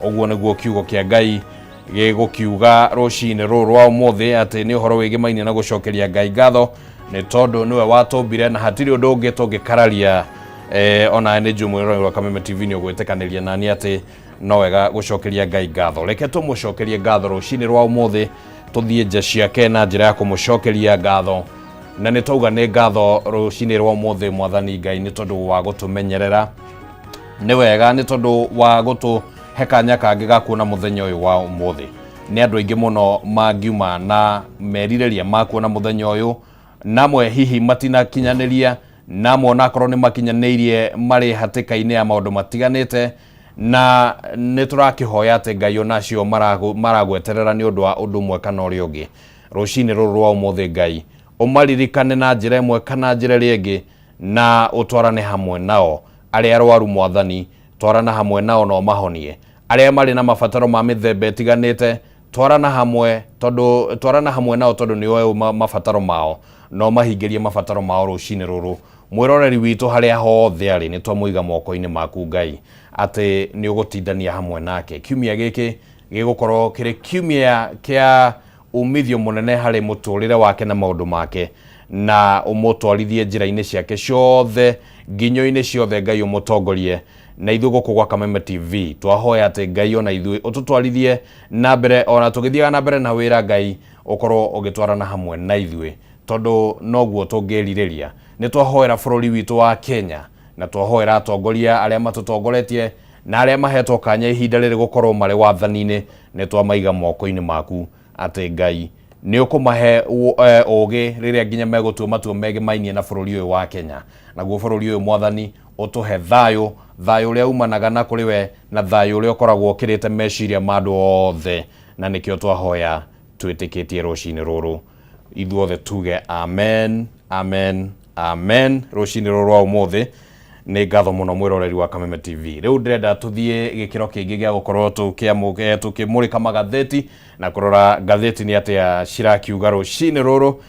Oguo niguo kiugo kia Ngai gigukiuga rucini ruru rwa umuthi ati ni uhoro wigimainie na gucokeria Ngai ngatho ni tondu niwe watumbire na hatiri undu ungi tungikararia ona ni jumwiro wa Kameme TV ni ugwitikaniria nani ati no wega gucokeria Ngai ngatho. Reke tumucokerie ngatho rucini rwa umuthi tuthie nja ciake na njira ya kumucokeria ngatho na ni tauga ni ngatho rucini rwa umuthi Mwathani Ngai ni tondu wa gutumenyerera, ni wega ni tondu wa gutu hekanya kangi ga kuona muthenya uyu wa umuthi. Ni andu aingi muno mangiuma na merireria makuona muthenya uyu, namwe hihi matina kinyaniria, namwe onakorwo ni makinyanirie mari hatikaine ya maundu matiganite, na ni turakihoya ati Ngai onacio maragweterera ni undu wa undu mwe kana uri ungi. Rucini ruru rwa umuthi Ngai umaririkane na njira imwe kana njira ringi na utwarane hamwe nao. Aria arwaru Mwathani twarana hamwe nao no mahonie. Aria mari na mabataro ma mithemba itiganite twarana hamwe nao tondu ni oe mabataro mao no mahingirie mabataro mao rucini ruru. Mwiroreri witu haria hothe ari ni twamuiga moko-ini maku Ngai ati ni ugutindania hamwe nake. Kiumia giki gigukorwo kiri kiumia kia umithio munene hari muturire wake na maundu make, na umutwarithie njira-ini ciake ciothe nginyo-ini ciothe Ngai umutongorie. Na ithu guku gwa Kameme TV twahoya ati Ngai ona ithu ututwarithie na mbere, ona tugithiaga na mbere na wira Ngai ukorwo ugitwarana hamwe na ithu tondu noguo tungiririria. Ni twahoera bururi witu wa Kenya na twahoera atongoria aria matutongoretie na aria mahetwo kanya ihinda riri gukorwo mari wathani-ini. Ni twamaiga moko-ini maku ati Ngai ni ukumahe ugi riria nginya megutua matua megimainie na bururi uyu wa Kenya. Naguo bururi uyu Mwathani utuhe thayu uria umanaga na kuri we na thayu uria ukoragwo ukirite meciria ma andu othe, na nikio twahoya twitikitie rucini ruru. Ithuothe tuge amen, amen, amen. Rucini ruru rwa umuthi ni ngatho muno mwiroreri wa Kameme TV. Riu ndirenda tuthie gikiro kingi gia gukorwo tukimurika magatheti na kurora gatheti ni atia cirakiuga rucini ruru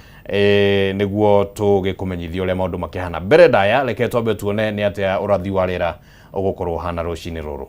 niguo tugikumenyithia uria maundu makihana. Mbere ndaya reke twambe tuone ni atia urathi wa rira ugukorwo hana rucini ruru.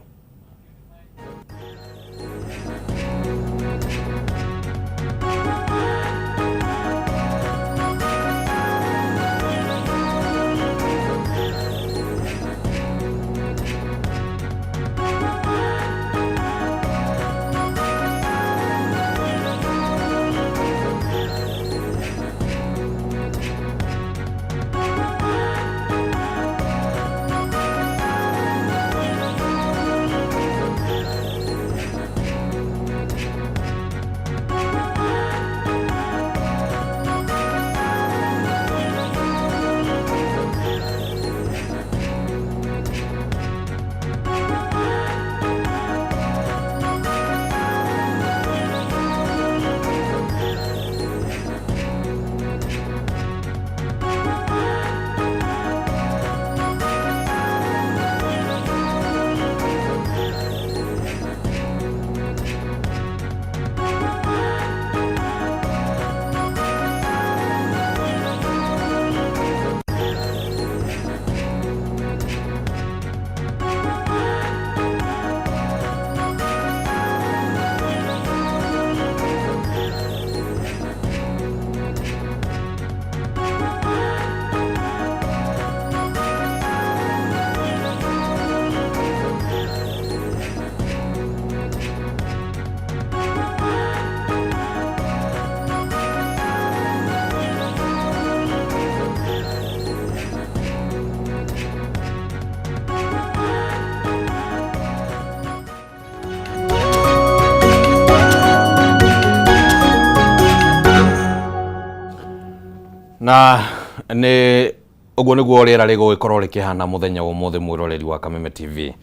Na ni uguo niguo rira rigugikorwo rikihana muthenya wa umuthi mwiroreri wa Kameme TV.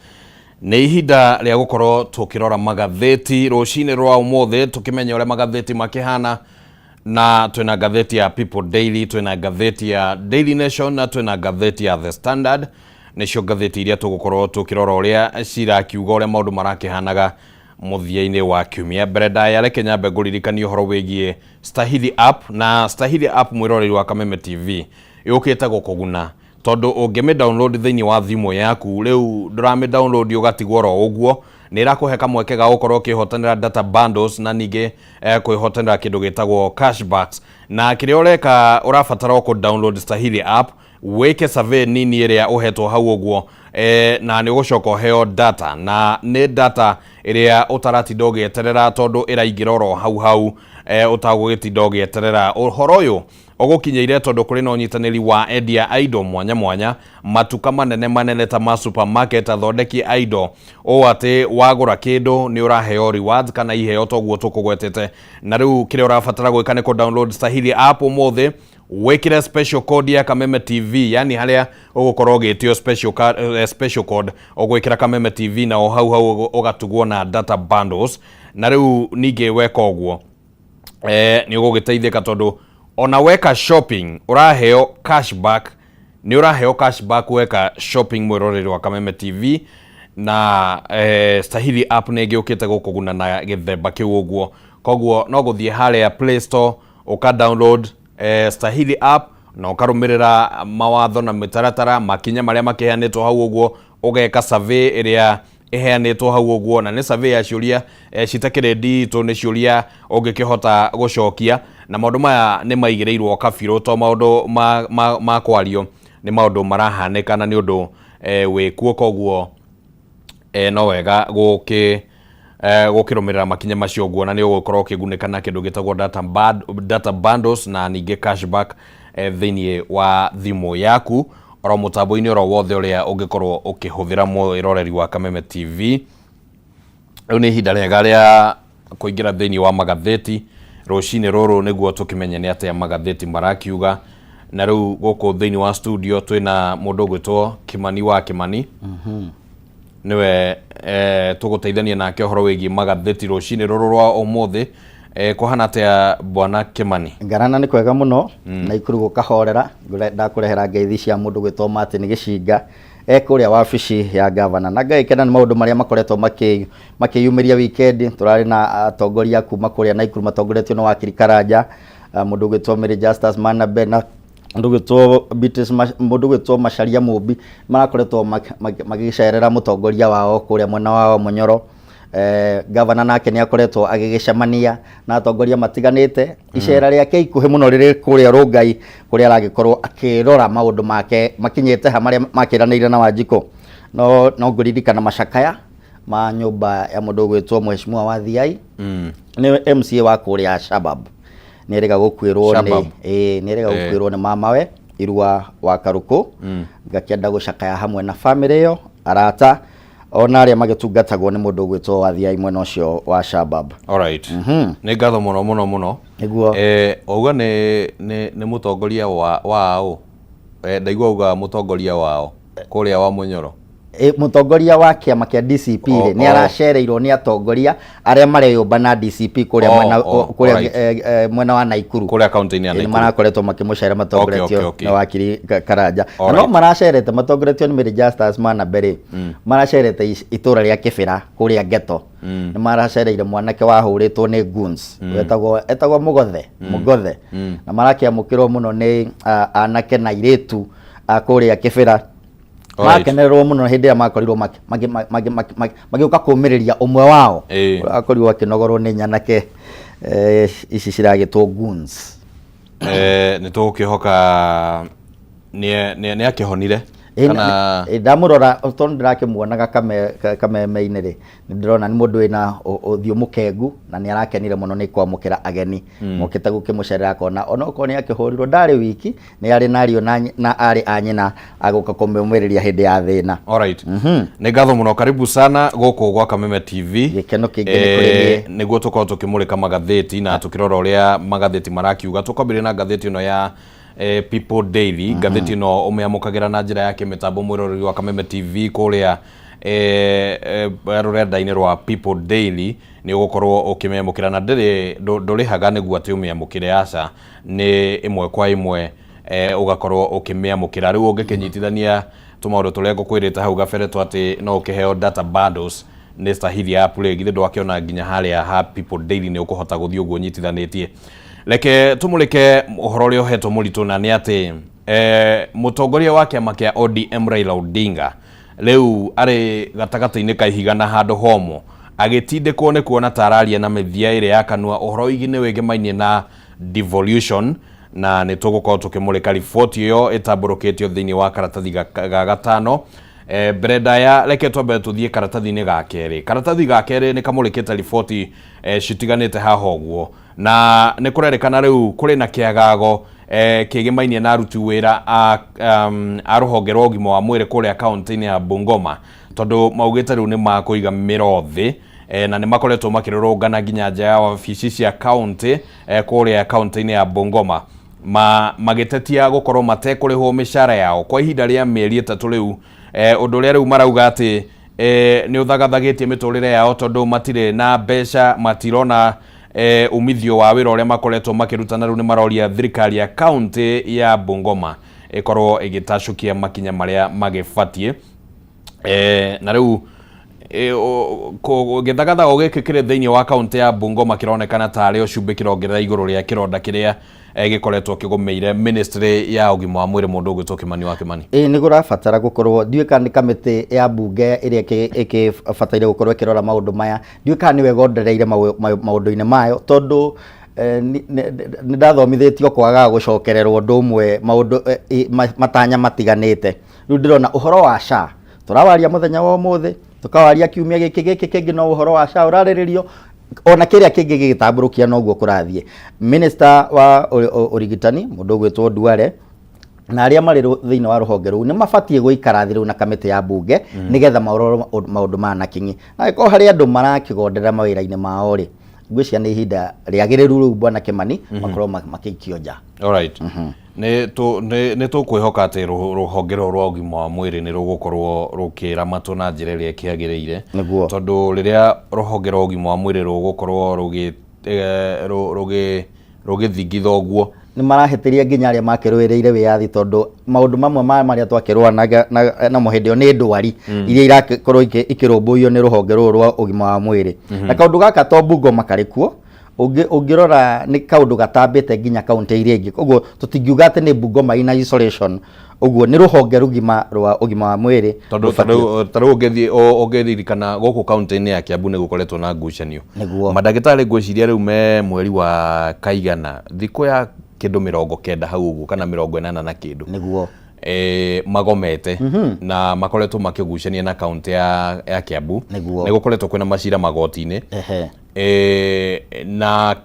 Ni ihinda ria gukorwo tukirora magatheti rucini rwa umuthi tukimenya uria magatheti makihana, na twina gatheti ya People Daily, twina gatheti ya Daily Nation, na twina gatheti ya The Standard. Nicio gatheti iria tugukorwo tukirora uria cirakiuga uria maundu marakihanaga muthia-ini wa kiumia. Mbere ndaya reke nyambe nguririkanie uhoro wigie Stahili app, na Stahili app mwiroreri wa Kameme TV yukite gukuguna tondu ungimi download thiini wa thimu yaku riu ndurame download ugatigwo ro uguo nä ĩrakũhe kamweke ga gũkorwo ũkĩhotanĩra data bundles na ningĩ kwĩhotanĩra kĩndũ gĩtagwo cashbacks. Na kĩrĩa ũreka ũrabatara o download Stahili app, wĩke survey nini ĩrĩa ũhetwo hau ũguo, na nĩ ũgũcoka ũheo data, na nĩ data ĩrĩa ũtaratinda ũgĩeterera tondũ ĩraingĩra oro hau ũtagũgĩtinda ũgĩeterera. Ũhoro ũyũ ũgũkinyĩire tondũ kũrĩ na ũnyitanĩri wa endia indo mwanya mwanya, matuka manene ta ma supermarket, athondeki indo, ũũ atĩ wagũra kĩndũ nĩ ũraheo rewards kana iheo toguo tũkũgwetete. Na rĩu kĩrĩa ũrabatara gwĩka nĩ download Stahili app ũmũthĩ, wĩkĩre special code ya Kameme TV, yani harĩa ũgũkorwo ũgĩtio special code ũgwĩkĩra Kameme TV na o hau ũgatugwo na data bundles. Na rĩu ningĩ weka ũguo nĩ ũgũgĩteithĩka tondũ ona weka shopping ũraheo cashback, nĩ ũraheo cashback weka shopping mwĩroreri wa Kameme TV. Na Stahili app nĩ ĩgĩũkĩte gũkũguna na gĩthemba kĩu ũguo, koguo no gũthiĩ harĩa Play Store ũka download Stahili app na ũkarũmĩrĩra mawatho na mĩtaratara makinya marĩa makĩheanĩtwo hau ũguo, ũgeka survey ĩrĩa ĩheanĩtwo hau ũguo, na nĩ survey ya ciũria citakĩrĩ nditũ, nĩ ciũria ũngĩkĩhota gũcokia, na maũndũ maya nĩ maigĩrĩirwo kabirũ to maũndũ ma kwario nĩ maũndũ marahanĩka na nĩ ũndũ wĩkuo, koguo no wega gũkĩrũmĩrĩra makinya macio ũguo, na nĩ ũgũkorwo ũkĩgunĩka na kĩndũ gĩtagwo data bundles na ningĩ cashback thĩinĩ wa thimũ yaku oro mũtambo-inĩ oro wothe ũrĩa ũngĩkorwo ũkĩhũthĩra mwĩroreri wa Kameme TV. Rĩu nĩ ihinda rĩega rĩa kũingĩra thĩinĩ wa magathĩti rũcinĩ rũrũ nĩguo tũkĩmenye nĩ atĩa magathĩti marakiuga. Na rĩu gũkũ thĩinĩ wa studio twĩna mũndũ ũgwĩtwo Kimani wa Kimani, niwe tũgũteithania nake ũhoro wĩgiĩ magathĩti rũcinĩ rũrũ rwa ũmũthĩ. Kũhana atĩa bwana Kimani? Ngarana nĩ kwega mũno na ikuru gũkahorera. Ndakũrehera ngeithi cia mũndũ gwĩtwo Martin Gĩcinga kũrĩa wabici ya gavana, na ngagĩkena nĩ maũndũ marĩa makoretwo makĩyumĩria weekend. Tũrarĩ na atongoria kuma kũrĩa Naikuru matongoretio nĩ wakiri Karanja, mũndũ gwĩtwo Mary Justus Manabe na mũndũ gwĩtwo Macharia Mũmbi, marakoretwo magĩcerera mũtongoria wao kũrĩa mwena wao Munyoro. Gavana nake nĩ akoretwo agĩgĩcemania na atongoria matiganĩte. Icera rĩake ikuhĩ mũno rĩrĩ kũrĩa Rongai kũrĩa aragĩkorwo akĩrora maũndũ make makinyĩte ha marĩa makĩranĩire na Wanjikũ. No ngũririkana macakaya ma nyũmba ya mũndũ gwĩtwo Mheshimiwa wa Thiai, nĩ MCA wa kũrĩa Shabab. Nĩ erĩga gũkwĩrwo nĩ mamawe Irua wa Karũkũ. Ngakĩenda gũcakaya hamwe na family ĩyo, arata ona arĩa magĩtungatagwo nĩ mũndũ gwĩtwo wa Thiai mwena ũcio wa Shabab. Alright. Nĩ ngatho mũno nĩguo auga nĩ mũtongoria wao, ndaigua auga mũtongoria wao kũrĩa wa Munyoro. Mũtongoria wa kĩama kĩa DCP nĩ aracereirwo nĩ atongoria arĩa mareyũmba na DCP kũrĩa mwena wa Naikuru, kũrĩa kaunti-inĩ ya Naikuru. Marakoretwo makĩmũcera matongoretio na wakiri Karanja. No maracerete matongoretio nĩ Mary Justus Manabe, maracerete itũra rĩa Kĩbĩra kũrĩa Geto. Nĩ maracereire mwanake wahũrĩtwo nĩ goons etagwo Mũgothe, na marakĩamũkĩrwo mũno nĩ anake na airĩtu kũrĩa Kĩbĩra. Makenererwo mũno hĩndĩ ĩrĩa makorirwo magĩũka kũũmĩrĩria ũmwe wao akorirwo akĩnogorwo nĩ nyanake ici ciragĩtwo goons. Nĩ tũgũkĩhoka nĩ akĩhonire kana ndamũrora tondũ ndĩrakĩmuonaga kameme-inĩ rĩ, nĩ ndĩrona nĩ mũndũ wĩna ũthiũ mũkengu na nĩ arakenire mũno nĩ kwamũkĩra ageni mokĩte gũkĩmũcerera akona ona okorwo nĩ akĩhũrirwo ndarĩ wiki, nĩ arĩ nario na arĩ a nyina agũka kũmũmĩrĩria hĩndĩ ya thĩna. Alright. Nĩ ngatho mũno, karibu sana gũkũ gwa Kameme TV. Gĩkeno kĩingĩ nĩ kũrĩ niĩ nĩguo tũkorwo tũkĩmũrĩka magathĩti na tũkĩrora ũrĩa magathĩti marakiuga. Tũkwambĩrĩria na ngathĩti ĩno ya People Daily. Ngathĩti ĩno ũmĩamũkagĩra na njĩra ya kĩmĩtambo mwĩroreri wa Kameme TV kũrĩa rũrenda-inĩ rwa People Daily. Nĩ ũgũkorwo ũkĩmĩamũkĩra na ndũrĩhaga nĩguo atĩ ũmĩamũkĩre, aca nĩ ĩmwe kwa ĩmwe ũgakorwo ũkĩmĩamũkĩra. Rĩu ũngĩkĩnyitithania tũmaũndũ tũrĩa ngũkwĩrĩte hau gabere atĩ no ũkĩheo data bundles nĩ Stahili app rĩ, githĩ ndwakĩona nginya harĩa ha People Daily nĩ ũkũhota gũthiĩ ũguo nyitithanĩtie. Reke tumũrĩke ũhoro ũrĩa ũhetwo mũritũ, na nĩ atĩ mũtongoria wa kĩama kĩa ODM Raila Odinga riu ari gatagata-ini ka ihiga na handu homo agitindikwo ni kuona tararia na mithia iri ya kanua uhoro igini wigimainie na devolution na ni tugukorwo tukimurika riboti iyo itamburukitio thiini wa karatathi ga gatano. Brenda ya reke twambe tuthie karatathi-ini ga keri. Karatathi ga keri ni kamurikite riboti citiganite haha uguo na ni kurerekana riu kuri na kiagago kigimainie na aruti wira a ruhonge rwa ugima wa mwiri kuria kaunti-ini ya Bungoma tondu maugite riu ni makuiga mirothi na ni makoretwo makirorongana nginya nja ya wabici cia kaunti kuria kaunti-ini ya Bungoma magitetia gukorwo matekurihwo mishara yao kwa ihinda ria mieri 3 riu undu ria riu marauga ati ni uthagathagitie miturire yao tondu matire na mbeca matirona umithio wa wira uria makoretwo makirutana riu ni maroria thirikari ya kaunti ya Bungoma ikorwo igitacukia makinya maria magibatie na riu githagathago giki kiri thiini wa kaunti ya Bungoma kironekana tari ucumbi kirongerera iguru ria kironda kiria gikoretwo kigomeire ministry ya ugima wa mwiri mundu gwitwo Kimani wa Kimani. Ni gurabatara gukorwo ndiuka ni kamiti ya bunge iria ikibataire gukorwo kirora maundu maya ndiuka ni wegondereire maundu-ini mayo tondu ni ndathomithitio kwaga gucokererwo ndumwe maundu matanya matiganite. Riu ndirona uhoro wa SHA turawaria muthenya wa umuthi tukawaria kiumia giki kingi no uhoro wa SHA uraririo ona kiria kingi gigitamburukia noguo kurathie. Minister wa urigitani mundu gwitwo Duale na aria mari thiini wa ruhonge ruu ni mabatie guikara thiru na kamiti ya bunge nigetha maundu mana kinyi na ko hari andu marakigondera mawira-ini mao ri ngwiciria ni ihinda riagiriru riu bwana Kimani makorwo makikio nja. Alright. Ni tukwihoka ati ruhonge rwa ugima wa mwiri ni rugukorwo rukiramatwo na njira iria kiagiriire tondu riria ruhonge rwa ugima wa mwiri rugukorwo rugithingitha uguo ni marahetiria nginya aria makirwireire wiathi tondu maundu mamwe maria twakirwana na muhindio ni ndwari iria irakorwo ikirumbuyo ni ruhonge rwa ugima wa mwiri na kaundu gaka to Bungoma karikuo ungirora ni kaundu gatambite nginya kaunti iria ingi koguo tutingiuga ati ni Bungoma ina isolation uguo ni ruhonge rugima rwa ugima wa mwiri tondu ungeririkana guku kaunti-ini ya Kiambu ni gukoretwo na ngucanio madagitari ngwiciria riu me mweri wa kaigana thiku ya kindu 90 hau uguo kana 80 na kindu niguo magomete na makoretwo makigucania na kaunti ya Kiambu ni gukoretwo kwina macira magoti-ini na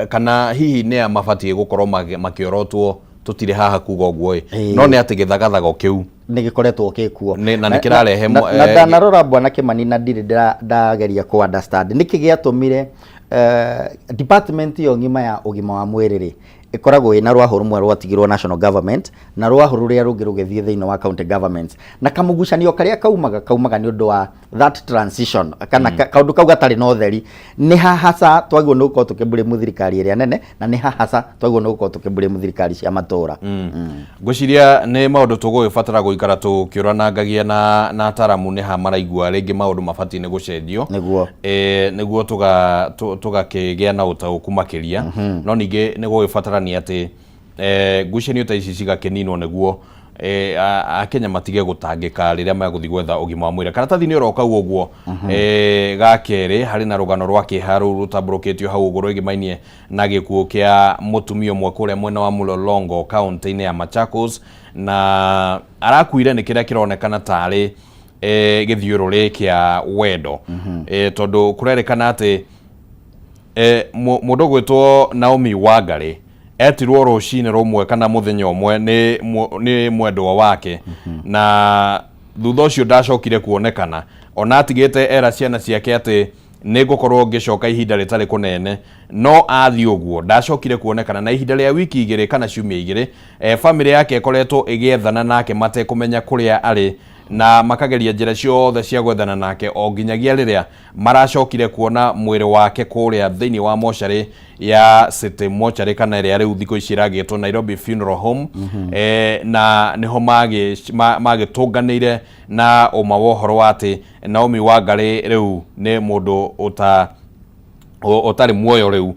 kana hihi ne mabatie gukorwo makiorotwo tutire haha kuga uguo no ni ati githagathago kiu ni gikoretwo kikuo na nikirarehe na ndanarora bwana Kimani na ndire ndageria ku understand niki giatumire department yo ngima ya ugima wa mwiri ri ikoragwo ina rwaho rumwe rwatigirwo national government na rwaho ruria rungi rugithie thiini wa county governments na kamugucanio karia kaumaga ni undu wa that transition kana kaundu kau gatari no theri ni hahasa twagwo no gukorwo tukiburi muthirikari iria nene na ni hahasa twagwo no gukorwo tukiburi muthirikari cia matura ngwiciria ni maundu tugugibatara guikara tukiuranangagia na ataramu ni ha maraigua ringi maundu mabatie ni gucenjio niguo tugakigia na utauku makiria no ningi ni gugibatara ni ati ngucanio ta ici cigakininwo niguo akenya matige gutangika riria maguthi gwetha ugima wa mwiri karatathi-ini uroka uguo ga keri hari na rugano rwa kiharu rutamburukitio hau uguo rwigimainie na gikuo kia mutumia umwe kuria mwena wa Mulolongo kaunti-ini ya Machakos na arakuire ni kiria kironekana tari githiururi kia wendo tondu kurerekana ati mundu gwitwo Naomi Wangari etirwo rucini rumwe kana muthenya umwe ni mwendwa wake na thutha ucio ndacokire kuonekana ona atigite era ciana ciake ati ni gukorwo ngicoka ihinda ritari kunene no athi uguo ndacokire kuonekana na ihinda ria wiki 2 kana ciumia 2 family yake ikoretwo igiethana nake matekumenya kuria ari na makageria njira ciothe cia gwethana nake o nginyagia riria maracokire kuona mwiri wake kuria thiini wa mochari ya City Mochari kana iria riu thiko ici iragitwo Nairobi Funeral Home na niho magitunganire na uma wohoro wati Naomi Wangari riu ni mundu utari muoyo riu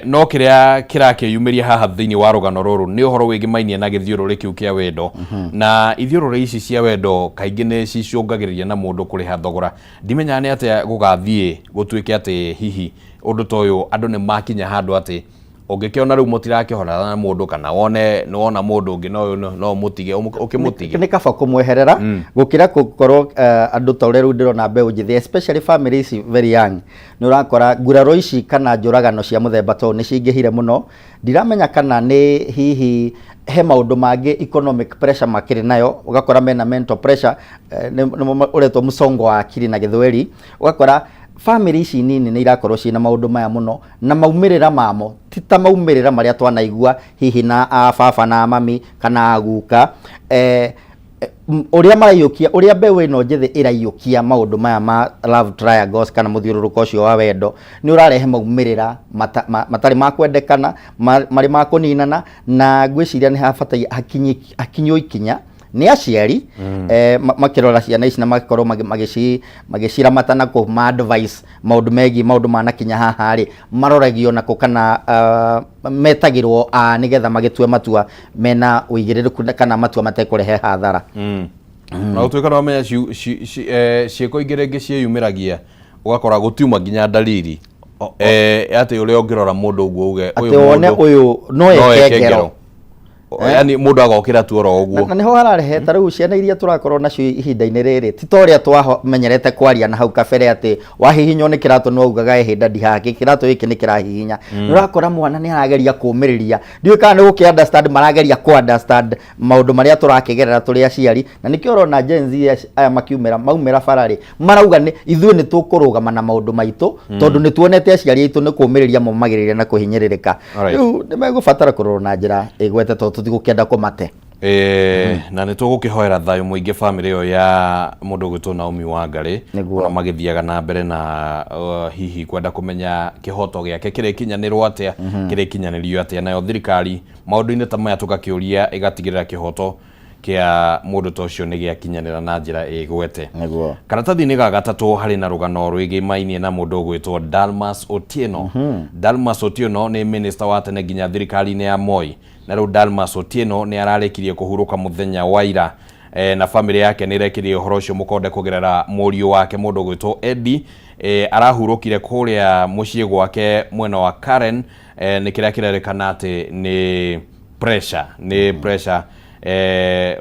no kiria kirakiyumiria haha thiini wa rugano ruru ni uhoro wigimainie na githiururi kiu kia wendo na ithiururi ici cia wendo kaingi ni cicungagiriria na mundu kuriha thogora ndimenya ni atia gugathie gutuike ati hihi undu toyo andu ni makinya handu ati ungikiona riu mutirakihora na mundu kana wona mundu ungi no mutige ukimutige ni kaba kumweherera gukira gukorwo andu tore riu ndirona mbeu njithi especially families very young ni urakora nguraro ici kana njuragano cia muthemba to ni cingihire muno ndiramenya kana ni hihi he maundu mangi economic pressure makiri nayo ugakora mena mental pressure ni uretwo musongo wa akili na githweri ugakora family ici nini ni irakorwo cina maundu maya muno na maumirira mamo tita maumirira maria twanaigua hihi na baba na mami kana aguka uria marayukia uria mbeũ ino njithi irayukia maundu maya ma love triangles kana muthiururuko ucio wa wendo ni urarehe maumirira matari makwendekana mari makuninana na ngwiciria ni habatai hakinywo ikinya ni aciari makirora ciana ici na makorwo magicira matana ku ma advice maundu megi maundu manakinya haha ri maroragio nako kana metagirwo nigetha magitue matua mena uigiriruku kana matua matekurehe hathara na utuika no menya ciiko ingirengi cieyumiragia ugakora gutiuma nginya dalili ati uri ongirora mundu uguo uge uyu no ekengero yani mundu agokira tu oro uguo na niho hararehe taru ciana iria turakorwo nacio ihinda-ini riri ti toria twamenyerete kwaria na hau kabere ati wahihinywo ni kiratu no ugaga ihinda ndihaki kiratu giki ni kirahihinya nurakora mwana ni arageria kumiriria ndiwe kana ni guki understand marageria ku understand maundu maria turakigerera turi aciari na nikio urona Gen Z aya makiumira maumira farari marauga ni ithuĩ ni tukurugama na maundu maitu tondu ni tuonete aciari aitu ni kumiriria momagiriria na kuhinyiririka riu ni megubatara kurorwo na njira igwete tutigukenda kumate na ni tugukihoera thayo muingi family yo ya mundu gwitwo Naomi Wangari ona magithiaga na mbere na hihi kwenda kumenya kihoto giake kirikinyanirwo atia kirikinyanirio atia nayo thirikari maundu-ini ta maya tugakiuria igatigirira kihoto kia mundu tocio ni giakinyanira na njira igwete karatathi-ini ga gatatu hari na rugano rwigimainie na mundu gwitwo Dalmas Otieno Dalmas Otieno ni minister wa tene nginya thirikari-ini ya Moi na riu Dalmas Otieno ni ararikirie kuhuruka muthenya wa ira na family yake ni irekirie uhoro ucio mukonde kugerera muriu wake mundu gwitwo Eddie arahurukire kuria mucii gwake mwena wa Karen ni kiria kirerikana ati ni pressure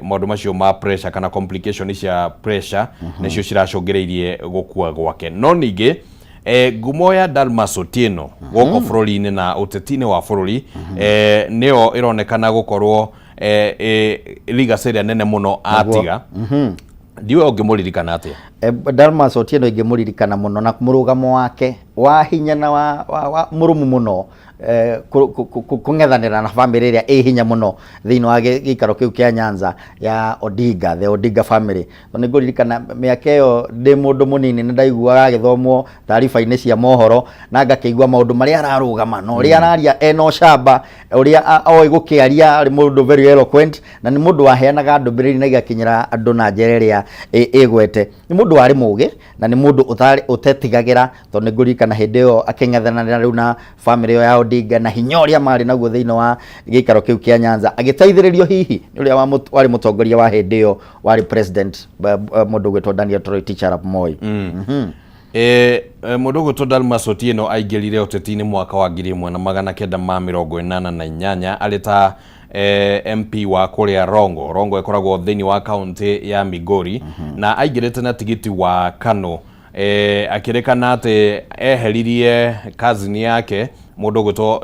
maundu macio ma pressure kana complication cia pressure nicio ciracungireirie gukua gwake no ningi ngumo ya Dalmas Otieno goko bururi-ini na uteti-ini wa bururi nio ironekana gukorwo ligaseria nene muno atiga ndiwe ungimuririkana atia Dalmas Otieno ingimuririkana muno na murugamo wake wa hinya na wa murumu muno kungethanira na family iria hinya muno thiini wa gikaro kiu kia Nyanza ya Odinga the Odinga family ni nguririkana miaka iyo ndi mundu munini ni ndaiguaga agithomwo taarifa-ini cia mohoro na ngakeigua maundu maria ararugama no ria araria eno shamba uria oi gukiaria ari mundu very eloquent na ni mundu waheanaga ndumiriri na igakinyira andu na njira iria igwete ni mundu wari mugi na ni mundu utetigagira to ni nguririkana hindi iyo aking'ethanira riu na family yo ya Odinga na hinya uria mari naguo thiini wa gikaro kiu kia Nyanza agiteithiririo hihi ni uria wari mutongoria wa hindi iyo wari president mundu gwitwo Daniel Toroitich arap Moi mundu gwitwo Dalmas Otieno aingirire uteti-ini mwaka wa 1988 ari ta MP wa kuria Rongo ikoragwo thiini wa county ya Migori na aingirite na tigiti wa Kano akirikana ati eheririe cousin yake mundu gwitwo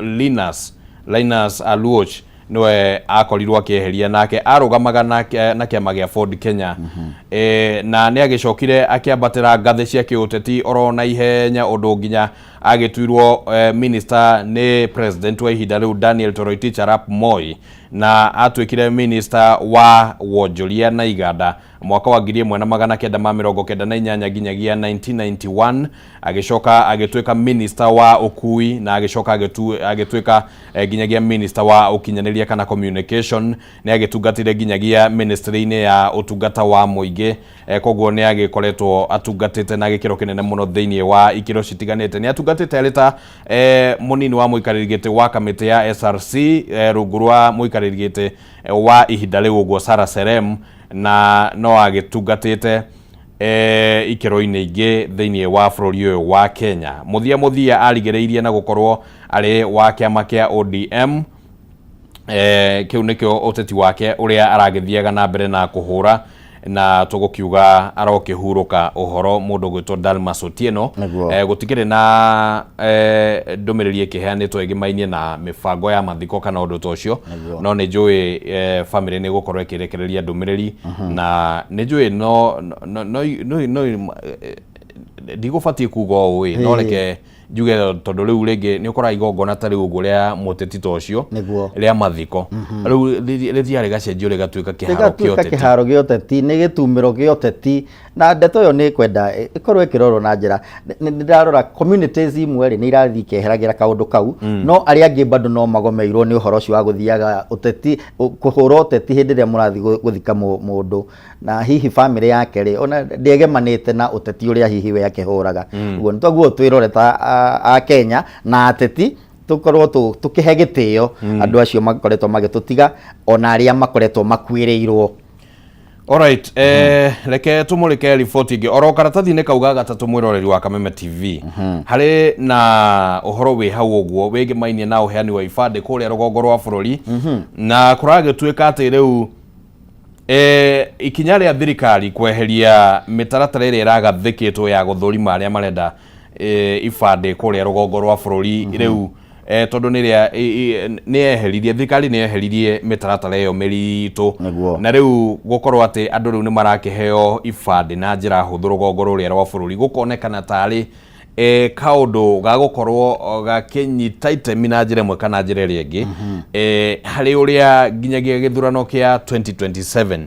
Linus Aluoch niwe akorirwo akieheria nake arugamaga na kiama gia Ford Kenya na ni agicokire akiambatira ngathi cia kiuteti oro na ihenya undu nginya agituirwo minister ni president wa ihinda riu Daniel Toroitich arap Moi na atwikire minister wa wonjoria na iganda mwaka wa 1998 nginyagia 1991 agicoka agitwika minister wa ukui na agicoka agitwika nginyagia minister wa ukinyaniria kana communication ni agitungatire nginyagia ministry-ini ya utungata wa muingi koguo ni agikoretwo atungatite na gikiro kinene muno thiini wa ikiro citiganite ni atungatite alita munini wa muikaririgite wa kamiti ya SRC rungu rwa muikaririgite wa ihinda riu guo Sarah Serem na no agitungatite ikiro-ini ingi thiini wa bururi uyu wa Kenya. Muthia arigereirie na gukorwo ari wa kiama kia ODM kiu nikio uteti wake uria aragithiaga na mbere na kuhura na tugukiuga arokihuruka uhoro mundu gwitwo Dalmas Otieno gutikire na ndumiriri ikiheanitwo igimainie na mibango ya mathiko kana undu tocio no ni njui family ni gukorwo ikirekereria ndumiriri na ni njui no ndigubati kuga ui no reke njuge tondu riu ringi ni ukora igongona tari uguo ria muteti tocio ria mathiko riu rithia gacenjio rigatwika kiharo gioteti ni gitumiro gioteti na ndeto yo ni kwenda ikorwo ikirorwo na njira ndirarora communities imwe ni irathi keheragira kaundu kau no ari angi bado no magomeirwo ni uhoro cio wa guthiaga uteti kuhura uteti hindi ria murathi guthika mundu na hihi family yake ri ona ndiegemanite na uteti uria hihi we akihuraga uguo nitwaguo twirore ta a Kenya na ateti tukorwo tukihe gitio andu acio makoretwo magitutiga ona aria makoretwo makwireirwo. Alright, reke tumulike report ingi oro karatathi-ini kauga gatatu mwiroreri wa Kameme TV hari na uhoro wi hau uguo wigi mainie na uheani wa ibande kuria rugongo rwa bururi na kuragitwika ati riu ikinya ria thirikari kweheria mitaratara iria iragathikitwo ya guthurima aria marenda ibande kuria rugongo rwa bururi riu tondu ni eheririe thikari ni eheririe mitaratara iyo miritu na riu gukorwo ati andu riu ni marakiheo ibande na njira huthu rugongo ruria rwa bururi gukonekana tari kaundu ga gukorwo gakinyita itemi na njira imwe kana njira iria ingi hari uria nginyagia githurano kia 2027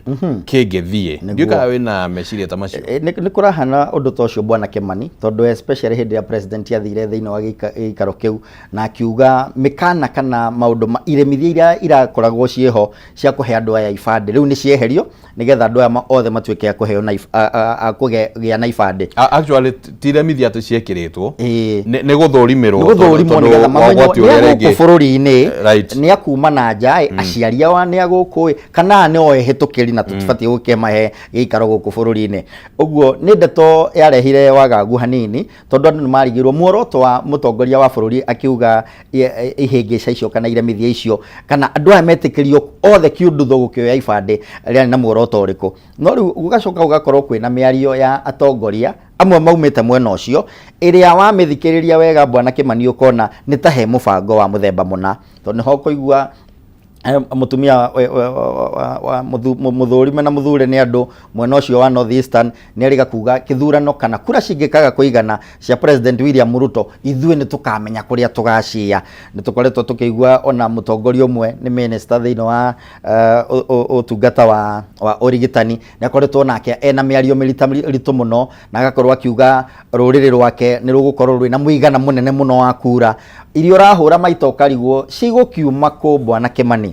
kingithie ngiuka wina meciria ta macio ni kurahana undu tocio bwana Kimani tondu especially hindi ya president yathire thiini wa gikaro kiu na akiuga mikana kana maundu iremithia iria irakoragwo cieho cia kuhe andu aya ibande riu ni cieherio nigetha andu aya othe matuike kuheo na kugia na ibande actually tiremithia ati ciekire ni guthurimirwo nigetha mamenyo ni bururi-ini ni akuma na nja aciari wa ni aguku kana ni oehitukiri na tutibati gukemahe gikaro guku bururi-ini uguo ni ndeto yarehire wagagu hanini tondu andu ni marigirwo muoroto wa mutongoria wa bururi akiuga ihingica icio kana iremithia icio kana andu aya metikirio othe kiundu thugukio ibande ria na muoroto uriku no riu gugacoka gugakorwo kwina miario ya atongoria amwe maumite mwena ucio iria wa mithikiriria wega bwana Kimani ukona ni tahe mubango wa muthemba muna to ni ho kuigua mutumia wa muthurime na muthure ni andu mwena ucio wa North Eastern ni ariga kuga kithurano kana kura cingikaga kuigana cia President William Ruto ithuĩ ni tukamenya kuria tugacia ni tukoretwo tukigua ona mutongoria umwe ni minister thiini wa utungata wa urigitani ni akoretwo nake ena miario miritu muno na agakorwo akiuga ruriri rwake ni rugukorwo rwina muigana munene muno wa kura irio rahura maito karigwo cigukiuma ku bwana Kimani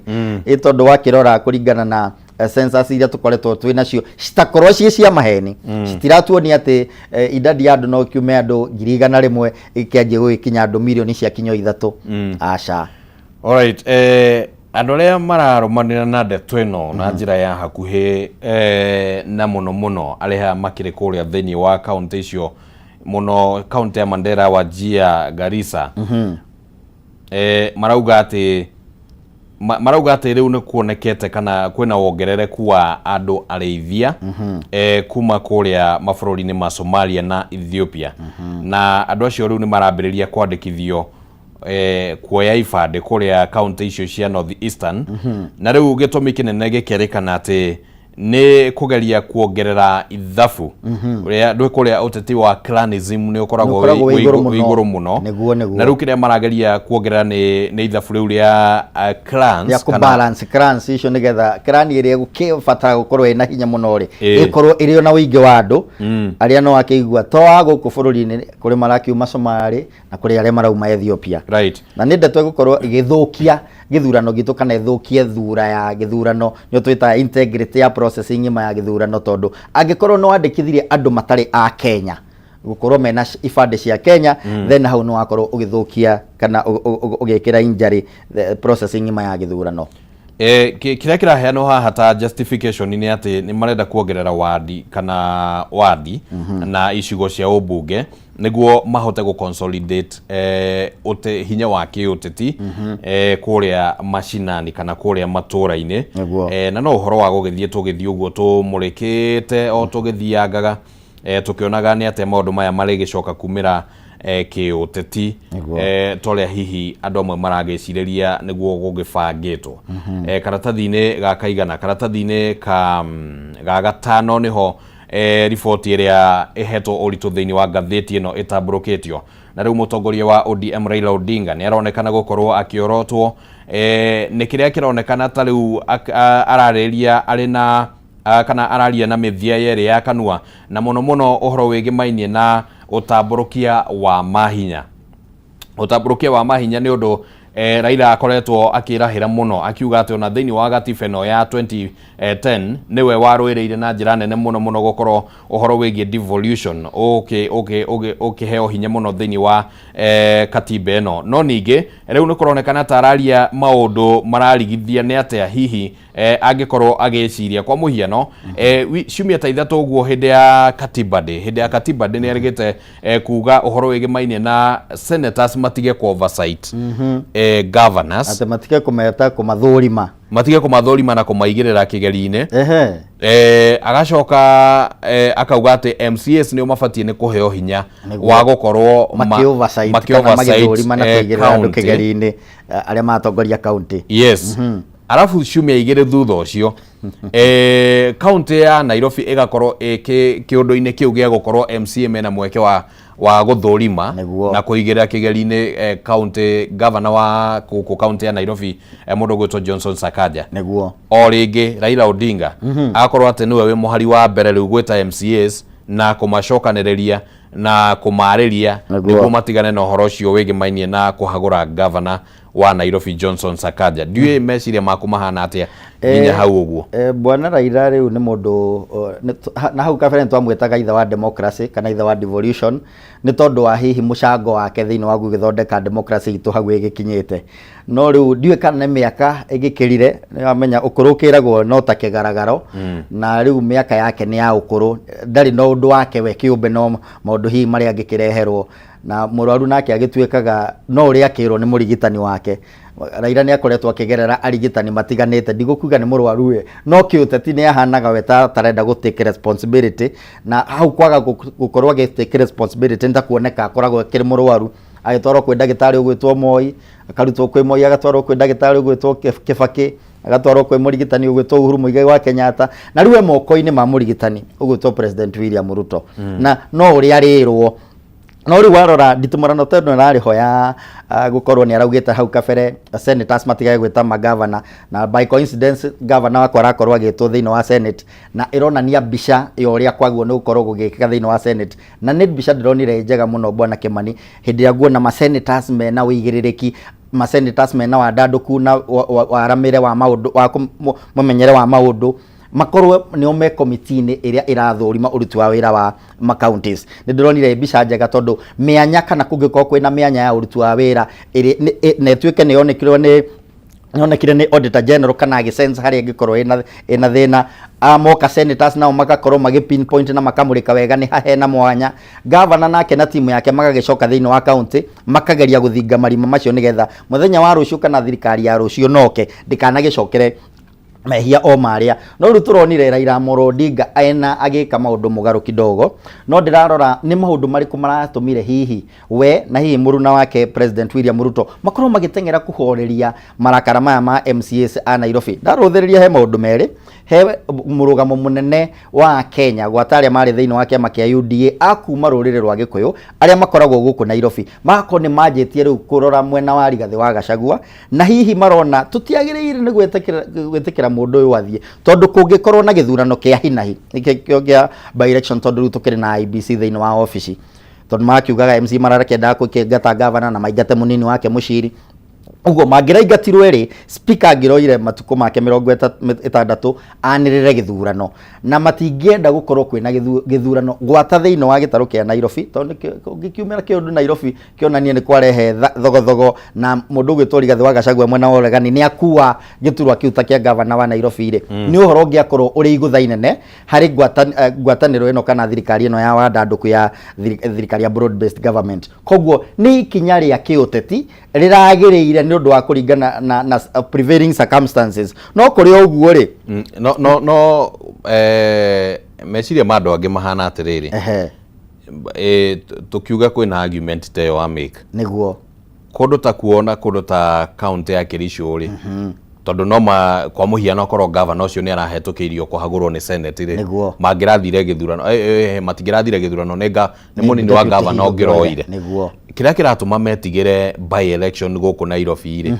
tondu wakirora kuringana na census iria tukoretwo twina cio citakorwo cia maheni citiratuonia ati idadi ya andu no kiume andu 100,000 ikianjie gukinya andu milioni cia kinyo 3 aca. Alright, andu aria mararumanira na ndeto ino na njira ya hakuhi na muno ariha makiri kuria thiini wa county icio muno county ya Mandera, Wajir, Garissa marauga ati riu ni kuonekete kana kwina wongerereku wa andu areithia kuma kuria mabururi-ini ma Somalia na Ethiopia na andu acio riu ni marambiriria kwandikithio kuoya ibande kuria county icio cia North Eastern na riu gitumi kinene gikirikana ati ni kugeria kuongerera ithabu uria ndwe kuria uteti wa clanism ni ukoragwo iguru muno na riu kiria marageria kuongerera ni ithabu riu ria clans ya ku balance clans icio nigetha clan iria gukibatara gukorwo ina hinya muno ri ikorwo iri na uingi wa andu aria no akigua to wa guku bururi-ini kuri marakiuma Somali na kuri aria marauma Ethiopia na ni ndeto gukorwo igithukia githurano gitu kana ithukie thura ya githurano nyo twita integrity ya processing ma ya githurano tondu angikorwo no andikithirie andu matari a Kenya gukorwo mena ifande cia Kenya then hau no akorwo ugithukia kana ugekira injury the processing ma ya githurano kiria kiraheanwo haha ta justification ni ati ni marenda kuongerera wadi kana wadi na icigo cia ubunge niguo mahote go consolidate ute hinya wa kiuteti kuria mashinani kana kuria matura-ini na no uhoro wa gugithie tugithie uguo tumurikite o tugithiangaga tukionaga ni ate maundu maya mari gicoka kumira kiuteti toria hihi andu amwe maragiciriria niguo gugibangitwo karatathi-ini gakaigana karatathi-ini ga gatano niho riboti iria ihetwo uritu thiini wa ngatheti ino itamburukitio na riu mutongoria wa ODM Raila Odinga ni aronekana gukorwo akiorotwo ni kiria kironekana ta riu arareria arina kana araria na mithia yeri ya kanua na muno uhoro wigi mainie na utamburukia wa mahinya ni undu Raila akoretwo akirahira muno akiuga ati ona thiini wa gatiba ino ya 2010 niwe waruireire na njira nene muno gukorwo uhoro wigie devolution heo hinya muno thiini wa katiba ino no ningi riu nikuronekana tararia maundu mararigithia ni atia hihi angikorwo agiciria kwa muhiano ciumia ta ithatu uguo hindi ya katiba day ni arigite kuga uhoro wigi mainie na senators matige ku oversight governors ate matige kumeta kumathurima na kumaigirira kigeri-ini agacoka akauga ati MCAs ni mabatie ni kuheo hinya wa gukorwo magithurima na kuigirira andu kigeri-ini aria matongoria county arafu ciumia igire thutha ucio county ya Nairobi igakorwo kiundu-ini kiu gia gukorwo MCA mena mweke wa guthurima na kuigirira kigeri-ini county governor wa ku county ya Nairobi mundu gwitwo Johnson Sakaja niguo o ringi Raila Odinga akorwo ati niwe wi muhari wa mbere riu gwita MCAs na kumacokaniriria na kumariria niguo matigane na uhoro ucio wigi mainie na kuhagura governor wa Nairobi Johnson Sakaja ndiwe meciria maku mahana atia nginya hau uguo bwana Raila riu ni mundu na hau kabere twamwetaga ithe wa democracy kana ithe wa devolution ni tondu wa hihi mucango wake thiini wa gugithondeka democracy itu hau igikinyite no riu ndiwe kana miaka igikirire amenya ukurukiragwo no ta kigaragaro na riu miaka yake ni ya ukuru ndari no undu wake we kiumbe no maundu hihi mari angikireherwo na murwaru nake agituikaga no uri akirwo ni murigitani wake Raila ni akoretwo akigerera arigitani matiganite ndigukuga ni murwaru we no kiuteti ni ahanaga weta tarenda gutake responsibility na hau kwaga gukorwo agitake responsibility nda kuoneka akoragwo kiri murwaru agitwarwo kwi ndagitari ugwitwo Moi akarutwo kwi Moi agatwarwo kwi ndagitari ugwitwo Kibaki agatwarwo kwi murigitani ugwitwo Uhuru Muigai wa Kenyatta na riwe moko-ini ma murigitani ugwitwo President William Ruto na no uri arirwo no ri warora nditumurano teno nari hoya gukorwo ni araugite hau kabere senators matigaye gwita magavana na by coincidence governor wakwa arakorwo agitwo thiini wa senate na ironania mbica iyo uria kwagwo ni gukorwo gugikika thiini wa senate na ni mbica ndironire njega muno bwana Kimani hindi ya guona ma senators mena wigiririki ma senators mena wadanduku na waramire wa maundu wa mumenyere wa maundu makorwo ni ome committee-ini iria irathurima uruti wa wira wa ma counties ni ndironire mbica njega tondu mianya kana kungiko kwina mianya ya uruti wa wira ne tuike ni onekire ni auditor general kana agisense hari angikorwo ina thina moka senators nao magakorwo magi pinpoint na makamurika wega ni hahena mwanya governor nake na timu yake magagicoka thiini wa county makageria guthinga marima macio nigetha muthenya wa rucio kana thirikari ya rucio noke ndikanagicokere mehia o maria no ru turonire Raila Amolo Odinga aina agika maundu mugaru kidogo no ndirarora ni maundu mariku maratumire hihi we na hihi muruna wake President William Ruto makorwo magitengera kuhoreria marakara maya ma MCAs a Nairobi. Ndaruthiriria he maundu meri he murugamo munene wa Kenya gwataria mari thiini wa kiama kia UDA akuma rurire rwa Gikuyu aria makoragwo guku Nairobi mako ni majetie riu kurora mwena wa Rigathi wa Gachagua na hihi marona tutiagiriire ni gwetekera mundu uyu wathie tondu kungikorwo na githurano kia hinahi kio kia by election tondu riu tukiri na IBC thiini wa office tondu makiugaga MC mararekenda kugata governor na maigate munini wake Muchiri ugo mangiraingatirwo ri speaker angiroire matuko make 60 anirire githurano na matingienda gukorwo kwina githurano gwata thiini wa gitaro kia Nairobi tondu gikiumira kiundu Nairobi kionanie ni kwarehe thogothogo na mundu gwitwo Rigathi wa Gachagua mwena wa uregani ni akua giturwa kiuta kia governor wa Nairobi ri ni uhoro ngiakorwo uri igutha inene hari gwataniro ino kana thirikari ino ya wandanduku ya thirikari ya broad based government koguo ni ikinya ria kiuteti riragiriire ni undu wa kuringana na prevailing circumstances no kuri oguo ri no meciria mandu angi mahana atiriri tukiuga kwina argument te wa make niguo kundu ta kuona kundu ta county ya Kericho ri tondu no kwa muhiano korwo governor ucio ni arahetukirio kuhagurwo ni senate ri mangirathire githurano matingirathire githurano ni munini wa governor ngiroire niguo kiria kiratuma metigire by election guku Nairobi ri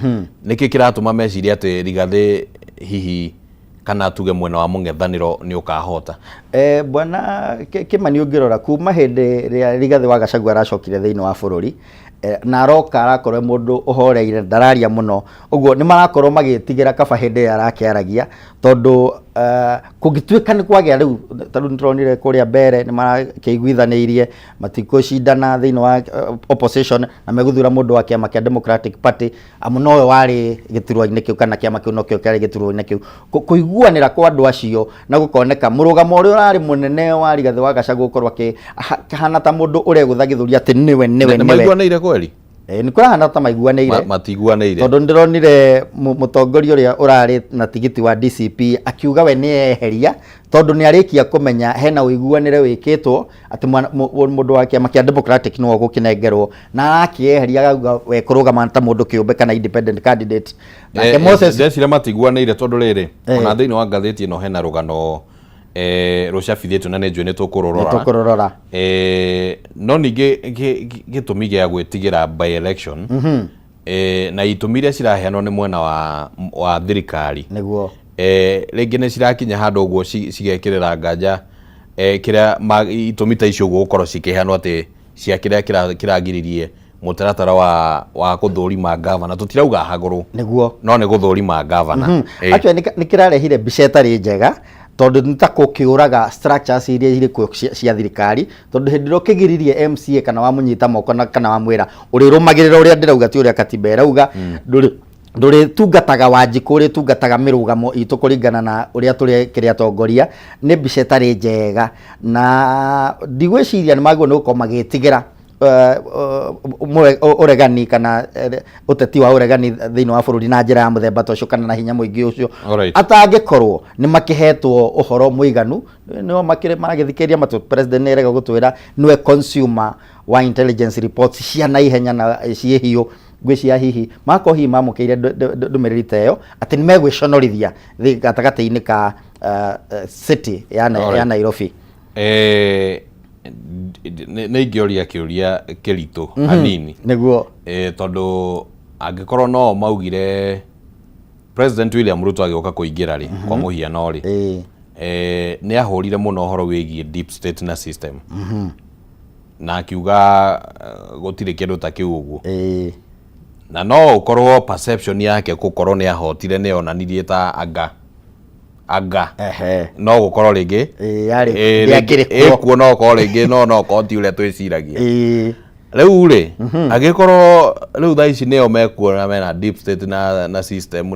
niki kiratuma meciria ati Rigathi hihi kana tuge mwena wa mung'ethaniro ni ukahota bwana Kimani ungirora kuma hindi ria Rigathi wa Gachagua aracokire thiini wa bururi na aroka arakorwo mundu uhoreire ndararia muno uguo ni marakorwo magitigira kaba hindi arakiaragia tondu kugituika ni kwagia riu tondu nitronire kuria mbere ni marakiiguithaniirie matiko shindana thiini wa opposition na meguthura mundu wa kiama kia Democratic Party amuno we wari giturwa-ini kiu kana kiama kiu no kio kiari giturwa-ini kiu kuiguanira kwa andu acio na gukoneka murugamo uri urari munene wa Rigathi wa Gachagua ukorwo akihana ta mundu uregutha githuri ati niwe maiguanire kweli ni kurahana ta maiguanire matiguanire tondu ndironire mutongoria uria urari na tigiti wa DCP akiuga we ni eheria tondu ni arikia kumenya hena uiguanire wikitwo ati mundu wa kiama kia Democratic no gukinengerwo na akieheria agauga we kurugama ta mundu kiumbe kana independent candidate na Moses ndecira matiguanire tondu riri ona thiini wa ngatheti ino hena rugano rucabithitwo na nenjwe nitukurorora no ningi gitumi gia gwitigira by election na itumire ciraheanwo ni mwena wa thirikari niguo ringi ni cirakinya handu uguo cigekirira nganja kiria itumita icio gukorwo cikiheanwo ati cia kiria kiragiririe mutaratara wa kuthurima governor tutirauga haguru niguo no ni guthurima governor acho ni kirarehire mbica itari njega tondu nitako kiuraga structures iria iri cia thirikari tondu hindiro kigiririe MCA kana wa munyita moko kana wa mwira uri rumagirira uria ndirauga ti uria katiba irauga nduri tungataga Wanjiku uri tungataga mirugamo itu kuringana na uria turi kiria tongoria ni mbica itari njega na ndigwiciria ni maguo no komagitigira uregani kana uteti wa uregani thiini wa bururi na njira ya muthemba tocio kana na hinya muingi ucio atangikorwo ni makihetwo uhoro muiganu no magithikiria matu president ni rega gutwira niwe consumer wa intelligence reports cia na ihenya na ciehio gwiciria hihi mako hihi mamukiire ndumiriri teyo ati ni megwiconorithia gatagati-ini ka city ya Nairobi nä ingioria kiuria kiritu hanini niguo tondu angikorwo no maugire President William Ruto agioka kuingira ri kwa muhiano ri ni ahurire muno horo wigie deep state na system na akiuga gutire kindu ta kiu uguo na no ukorwo perception yake gukorwo ni ahotire ni onanirie ta anga no gukorwo ringi ekuo no ko ringi no ko ti uria twiciragia riu ri agikorwo riu thaa ici nio mekuona mena deep state na system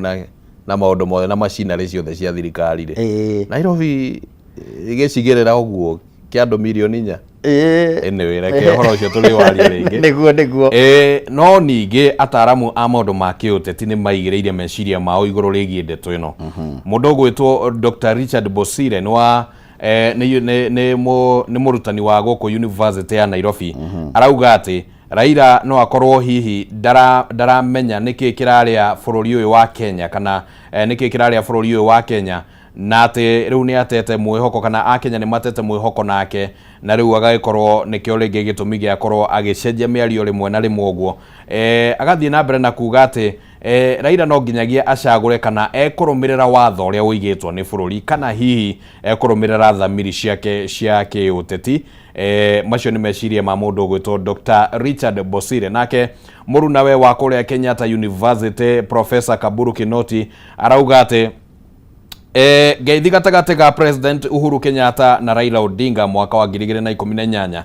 na maundu mothe na machinery ciothe cia thirikari ri Nairobi igicigirira uguo kia andu milioni 4 anyway reke horo cio tuli waria ringi niguo no ningi ataramu a maundu ma kiuteti ni maigireire meciria mao iguru rigie ndeto ino mundu gwitwo Dr. Richard Bosire ni murutani wa goko University ya Nairobi arauga ati Raila no akorwo hihi daramenya niki kiraria bururi uyu wa Kenya kana niki kiraria bururi uyu wa Kenya na ati riu ni atete mwihoko kana akenya ni matete mwihoko nake na riu agagikorwo nikio ringi gitumi gia korwo agicenjia miario rimwe na rimwe uguo agathie na mbere na kuga ati Raila no nginyagia acagure kana ekurumirira watho uria uigitwo ni bururi kana hihi ekurumirira thamiri ciake cia kiuteti macio ni meciria ma mundu gwitwo Dr. Richard Bosire nake murunawe wa kuria Kenyatta University Professor Kaburu Kinoti arauga ati geithi gatagati ga President Uhuru Kenyatta na Raila Odinga mwaka wa 2018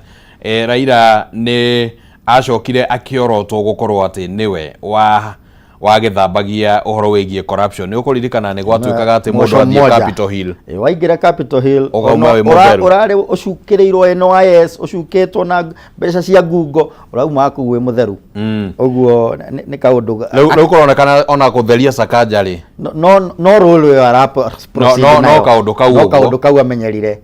Raila ni acokire akiorotwo gukorwo ati niwe wa githambagia uhoro wigie corruption ni ukuririkana ni gwatuikaga ati mundu athie Capitol Hill waingira Capitol Hill urari ucukirirwo NYS ucukitwo na mbeca cia ngungo urauma aku wi mutheru uguo ni kaundu riu kuronekana ona kutheria Sakaja ri no role ya no kaundu kau amenyerire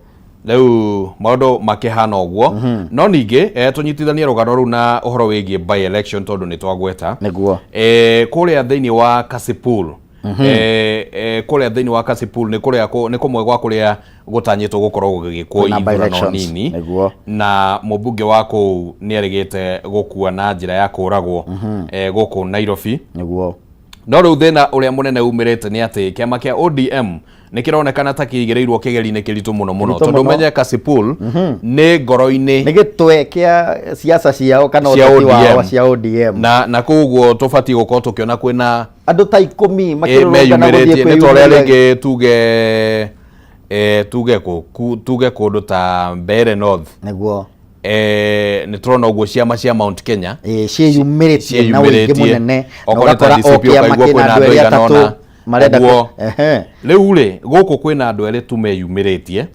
riu maundu makihana uguo no ningi tunyitithanie rugano ru na uhoro wigie by election tondu ni twagweta niguo kuria thiini wa Kasipul kuria thiini wa Kasipul ni kumwe gwa kuria gutanyitwo gukorwo gugikwo ithurano nini na mubunge wako ni erigite gukua na njira ya kuragwo guku Nairobi niguo no riu thina uria munene umirite ni ati kiama kia ODM nikironekana ta kigireirwo kigeri-ini kiritu muno tondu menye Kasipul ni ngoro-ini ni gitwe kia siasa ciao kana uteti wao cia ODM na kuguo tufati gukorwo tukiona kwina andu ta 10 makirorogana guthie kwi toria ringi tuge kundu ta Mbeere North niguo ni turona uguo ciama cia Mount Kenya cieyumiritie na uingi munene ogakora kiama kina andu eri atatu marenda riu ri guku kwina andu eri tumeyumiritie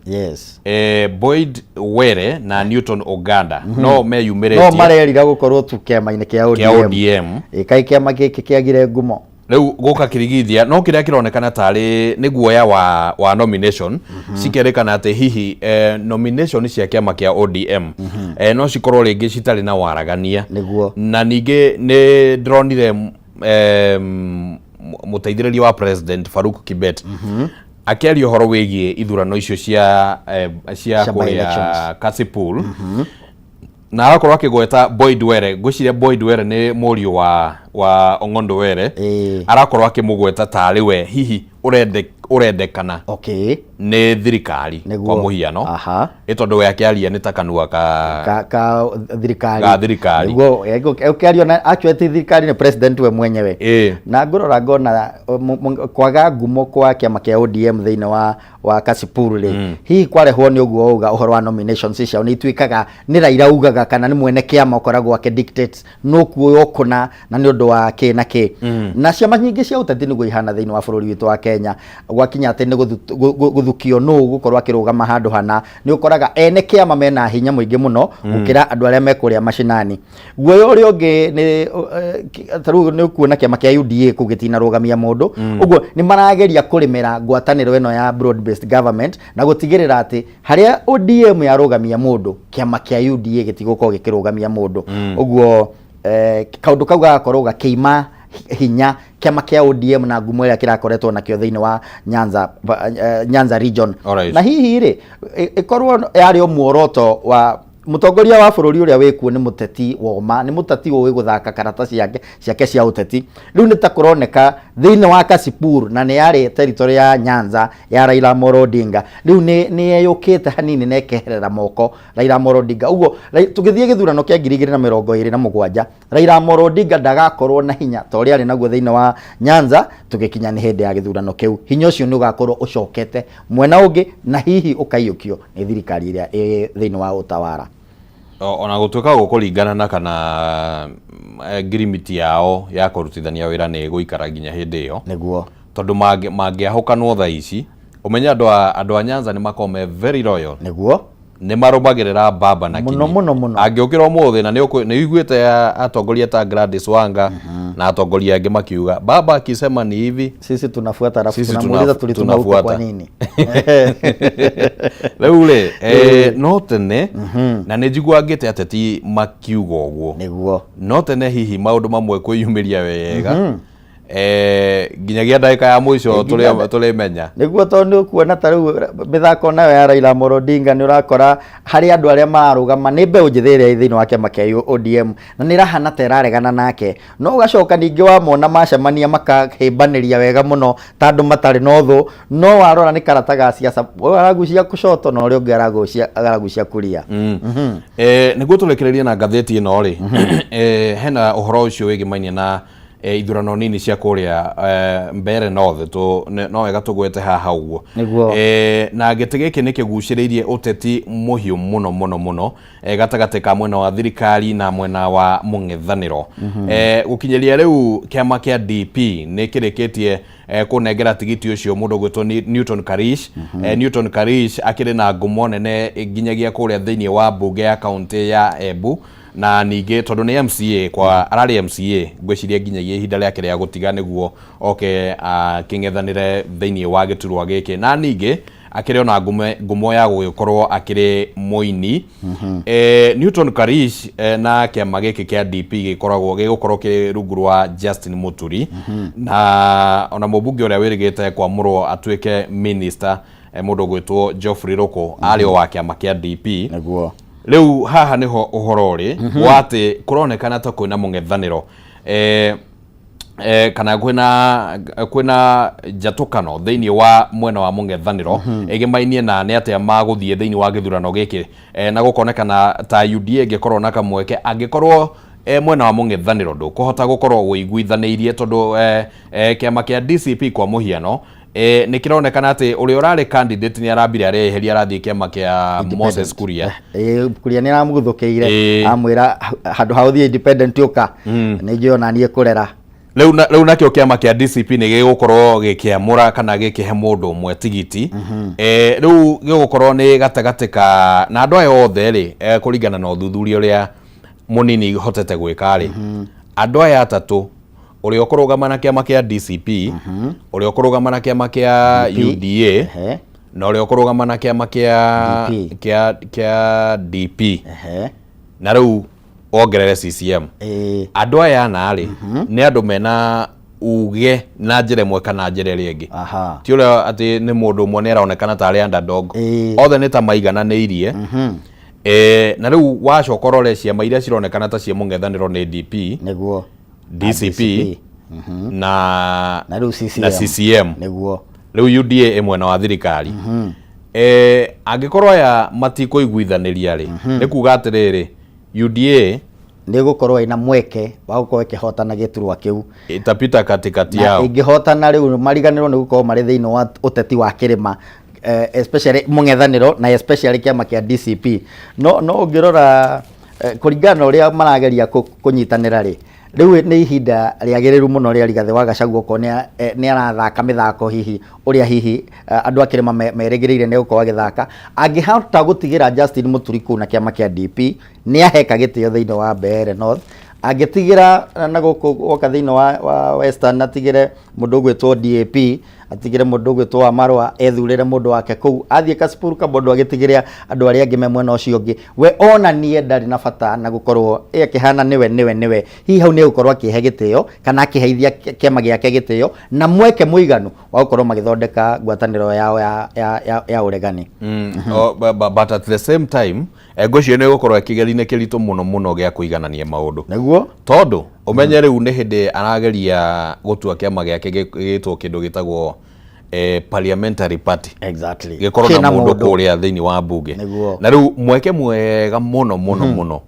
Boyd Were na Newton Oganda no meyumiritie no marerira gukorwo tu kiama-ini kia ODM kai kiama giki kiagire ngumo riu guka kirigithia no kiria kironekana tari ni guoya wa nomination cikerekana ati hihi nomination cia kiama kia ODM no cikorwo ringi citari na waragania na ningi ni dronire muteithiriria wa President Faruk Kibet akiaria horo wigie ithurano icio cia kuria Kasipul na arakorwo akigweta Boyd Were ngwiciria Boyd Were ni murio wa Ong'ondo Were arakorwo akimugweta tari we hihi urendekana ni thirikari kwa muhiano itondu we akiaria ni takanua ka thirikari ukiaria na actually thirikari ni president we mwenyewe na ngorora ngona kwaga ngumo kwa kiama kia ODM thiini wa Kasipul ri hihi kwarehwo ni uguo uga uhoro wa nominations cia ni itwikaga ni Raila ugaga kana ni mwene kiama ukoragwo akidictate no kuoyo kuna na ni undu wa ki na ki na ciama nyingi cia uteti niguo ihana thiini wa bururi witu wa Kenya gwakinya ati ni guthukio no gukorwo akirugama handu hana ni ukoraga ene kiama mena hinya muingi muno gukira andu aria mekuria mashinani guoyo uri ungi ni taru ni kuona kiama kia UDA kugitina rugamia mundu uguo ni marageria kurimira ngwataniro eno ya broad based government na gutigirira ati haria ODM yarugamia mundu kiama kia UDA gitigukorwo gikirugamia mundu uguo kaundu kau gakorwo gakiima hinya kiama kia ODM na ngumo ria kirakoretwo nakio thiini wa Nyanza region na hihi ri ikorwo yari muoroto wa mutongoria wa bururi uria wikuo ni muteti woma ni muteti uwi guthaka karatasi ciake cia uteti riu ni ta kuroneka thiini wa Kasipul na ni yari territory ya Nyanza ya Raila Amolo Odinga riu ni yeyukite hanini nekeherera moko Raila Amolo Odinga uguo tugithie githurano kia 2027 Raila Amolo Odinga ndagakorwo na hinya tori ari naguo thiini wa Nyanza tugikinya ni hindi ya githurano kiu hinya ucio ni ugakorwo ucokete mwena ungi na hihi ukaiyukio ni thirikari iria thiini wa utawara ona gutuika gukuringana na kana grimiti yao ya kurutithania wira ni guikara nginya hindi iyo niguo tondu mangiahukanwo tha ici umenya andu a Nyanza ni makome very loyal niguo nĩ marũmagĩrĩra Baba na kinyi angĩũkĩra ũmũthĩ na nĩ iguĩte atongoria ta Gladys Wanga na atongoria angĩ makiuga Baba akisema ni hivi sisi tunafuata, alafu tunamuuliza tulituma huko kwa nini. Rĩu rĩ no tene na nĩ njiguagĩte ateti makiuga ũguo nĩguo no tene hihi maũndũ mamwe kwĩyumĩria wega nginyagia ndagĩka ya mũico tũrĩmenya nĩguo tondũ kuona ta rĩu mĩthako nayo ya Raila Odinga nĩ ũrakora harĩ andũ arĩa marũgama nĩ mbeũ njĩthĩ ĩrĩa thĩinĩ wa kĩama kĩa ODM na nĩ rahana ta ĩraregana nake no ũgacoka ningĩ wamona macemania makahĩmbanĩria wega mũno tondũ matarĩ na ũthũ no warora nĩ karata ga ciaca aragucia kushoto na ũrĩa ũngĩ aragucia kulia. Nĩguo tũrekererie na ngathĩti ĩno rĩ hena ũhoro ũcio wĩgĩmainie na ithurano nini cia kuria Mbeere North no wega tugwete haha uguo na gĩtĩ gĩkĩ nĩ kĩgucĩrĩirie ũteti mũhiũ mũno gatagate ka mwena wa thirikari na mwena wa mũng'ethanĩro gũkinyĩria rĩu kĩama kĩa DP nĩ kĩrĩkĩtie kũnengera tigiti ũcio mũndũ gwĩtwo Newton Karish. Newton Karish akĩrĩ na ngumo nene nginyagia kũrĩa thĩinĩ wa mbunge ya kaunti ya Embu na ningĩ tondũ nĩ MCA kwa ararĩ MCA ngwĩciria nginyagia ihinda rĩake rĩa gũtiga nĩguo oke kĩng'ethanĩre thĩinĩ wa gĩturwa gĩkĩ na ningĩ akĩrĩ ona ngumo ya gũgĩkorwo akĩrĩ mũini. Newton Karish na kĩama gĩkĩ kĩa DP gĩgũkorwo kĩrĩ rungu rwa Justin Muturi na ona mũmbunge ũrĩa wĩrĩgĩte kwamũrwo atuĩke minister mũndũ gwĩtwo Geoffrey Ruku arĩ o wa kĩama kĩa DP nĩguo rĩu haha niho ũhoro rĩ wa atĩ kũronekana ta kwĩna mũng'ethanĩro kana kwĩna njatũkano thĩinĩ wa mwena wa mũng'ethanĩro ĩgĩmainie na nĩ atĩa magũthiĩ thĩinĩ wa gĩthurano gĩkĩ na gũkonekana ta UDA ĩngĩkorwo na kamweke angĩkorwo mwena wa mũng'ethanĩro ndũkũhota gũkorwo wĩiguithanĩirie tondũ kĩama kĩa DCP kwa mũhiano nĩ kĩronekana atĩ ũrĩa ũrarĩ candidate nĩ arambire areheria arathiĩ kĩama kĩa Moses Kuria Kuria nĩ aramũthũkĩire amwĩra handũ ha ũthiĩ independent ũka nĩ njĩona niĩ kũrera rĩu nakĩo kĩama kĩa DCP nĩ gĩgũkorwo gĩkĩamũra kana gĩkĩhe mũndũ ũmwe tigiti rĩu gĩgũkorwo nĩ gatagatĩ ka na andũ aya othe rĩ kũringana na ũthuthuria ũrĩa mũnini hotete gwĩka rĩ andũ aya atatũ ũrĩa ũkũrũgama na kĩama kĩa DCP ũrĩa ũkũrũgama na kĩama kĩa UDA na ũrĩa ũkũrũgama na kĩama kĩa DP na rĩu wongerere CCM andũ aya na rĩ nĩ andũ mena uge na njĩra ĩmwe kana njĩra ĩrĩa ĩngĩ ti ũrĩa atĩ nĩ mũndũ ũmwe nĩ aronekana ta arĩ underdog othe nĩ ta maigananĩirie na rĩu wacoka ũrore ciama iria cironekana ta cia mũng'ethanĩro nĩ DP nĩguo DCP na CCM rĩu UDA mwena wa thirikari angĩkorwo aya matikũiguithanĩria rĩ nĩ kuga atĩrĩrĩ UDA nĩ gũkorwo ina mweke wa gũkorwo ĩkĩhotana gĩturwa kĩu itapita katikati yao ĩngĩhotana rĩu mariganĩrwo nĩ gũkorwo marĩ thĩinĩ wa ũteti wa kĩrĩma especially mũng'ethanĩro na especially kĩama kĩa DCP no ũngĩrora kũringana na ũrĩa marageria kũnyitanĩra rĩ rĩu nĩ ihinda rĩagĩrĩru mũno rĩa Rigathĩ wa Gachagua ko nĩ arathaka mĩthako hihi ũrĩa hihi andũ a kĩrĩma merĩgĩrĩire nĩ gũkorwo agĩthaka angĩhota gũtigĩra Justin Muturi kũu na kĩama kĩa DP nĩ aheka gĩtĩo thĩinĩ wa Mbeere North angĩtigĩra na gũka thĩinĩ wa Western atigĩre mũndũ ũgwĩtwo DAP atigĩre mũndũ ũgwĩtwo Wamarwa ethurĩre mũndũ wake kũu athiĩ Kasipul Kabondo agĩtigĩre andũ arĩa angĩ me mwena ũcio ũngĩ we ona niĩ ndarĩ na bata na gũkorwo akĩhana nĩwe hihi hau nĩ gũkorwo akĩhe gĩtĩo kana akĩheithia kĩama gĩake gĩtĩo na mweke mũiganu wa gũkorwo magĩthondeka ngwatanĩro yao ya ũregani but at the same time ngũcio nĩ gũkorwo kĩgeri-inĩ kĩritũ mũno gĩa kũiganania maũndũ nĩguo tondũ ũmenye rĩu nĩ hĩndĩ arageria gũtua kĩama gĩake gĩtwo kĩndũ gĩtagwo parliamentary party gĩkorwo na mũndũ kũrĩa thĩinĩ wa mbunge na rĩu mweke mwega mũno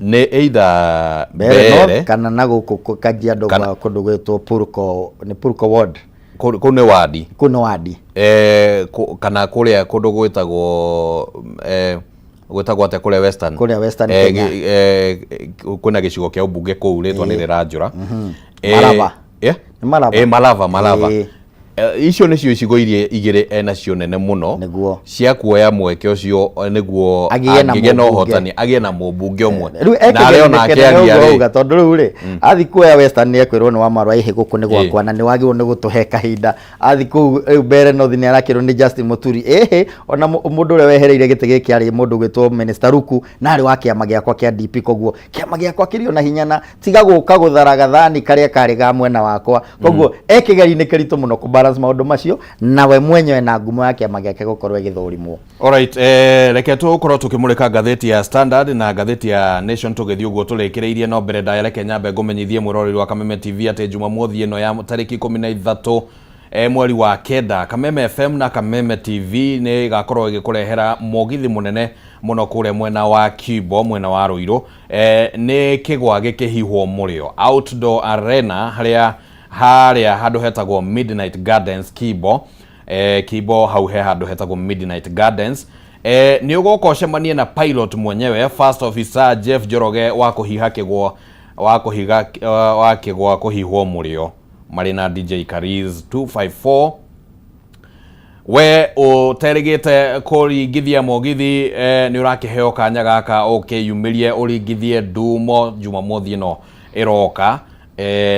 nĩ either Mbeere kana na gũkũ Kajiado kũndũ gwĩtwo Purko ward kũu nĩ wadi kana kũrĩa kũndũ gwĩtagwo atĩa kũrĩa Western Kenya kwĩna gĩcigo kĩa ũmbunge kũu rĩtwa nĩ rĩranjũra Malava Malava icio nicio icigo iria igire enacio nene muno cia kuoya mweke ucio niguo agige na uhotani agie na mumbunge umwe na areo na akiaria tondu riu ri athi kuoya Western ni ekwirwo ni wa marwa ihe guku ni gwakwa na ni wagirwo ni gutuhe kahinda athi ku mbere North ni arakirwo ni Justin Muturi ona mundu ure wehereire gite giki ari mundu gwitwo Minister Ruku na ari wa kiama giakwa kia DP koguo kiama giakwa kirio na hinya na tiga guka gutharaga thani karia kari ga mwena wakwa koguo ekigeri-ini kirito muno kubalance maundu macio nawe mwenyewe na ngumo yake magiake gukorwo igithurimwo. Alright, reke tukorwo tukimurika ngatheti ya Standard na ngatheti ya Nation tugithi uguo turekireirie no mbere ndaireke nyambe ngumenyithie mwiroreri wa Kameme TV ati Jumamothi ino ya tariki 13 mweri wa kenda Kameme FM na Kameme TV ni gakorwo igikurehera mogithi munene muno kure mwena wa Kibo mwena wa Ruiru ni kigwa gikihihwo murio outdoor arena haria handu hetagwo Midnight Gardens Kibo Kibo hau he handu hetagwo Midnight Gardens ni ugoka cemanie na pilot mwenyewe first officer Jeff Joroge wa kuhiha kigwa kuhihwo murio marina DJ Kariz 254 we uterigite kuringithia mogithi ni urakiheo kanya gaka ukiyumirie uringithie Ndumo Jumamothi ino iroka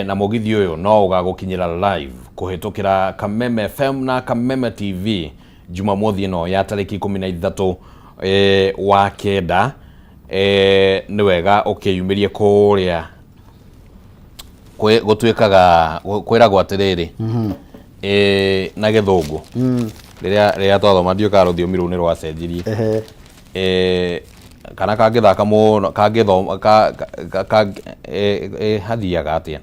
na mogithi uyu no ugagukinyira live kuhitukira Kameme FM na Kameme TV Jumamothi ino ya tariki 13 wa kenda ni wega ukiyumirie kuria gutwikaga kwiragwo atiriri na githungu riria twathoma ndio ka ruthiomi ru ni rwacenjirie kana kangithaka muno kangithoma hathiaga atia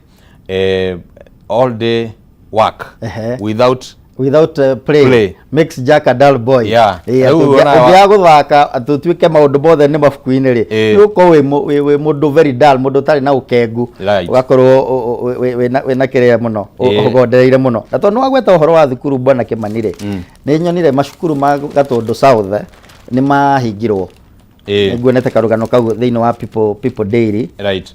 all day work without play makes Jack a dull boy. Ya guthaka atutwike maundu mothe ni mabuku-ini ri uko we mundu very dull mundu tari na ukengu ugakorwo we na kiria muno ugondereire muno na tondu wagweta uhoro wa thukuru bwana Kimanire ni nyonire macukuru ma Gatundu South ni mahingirwo nguonete karugano kau thiini wa people daily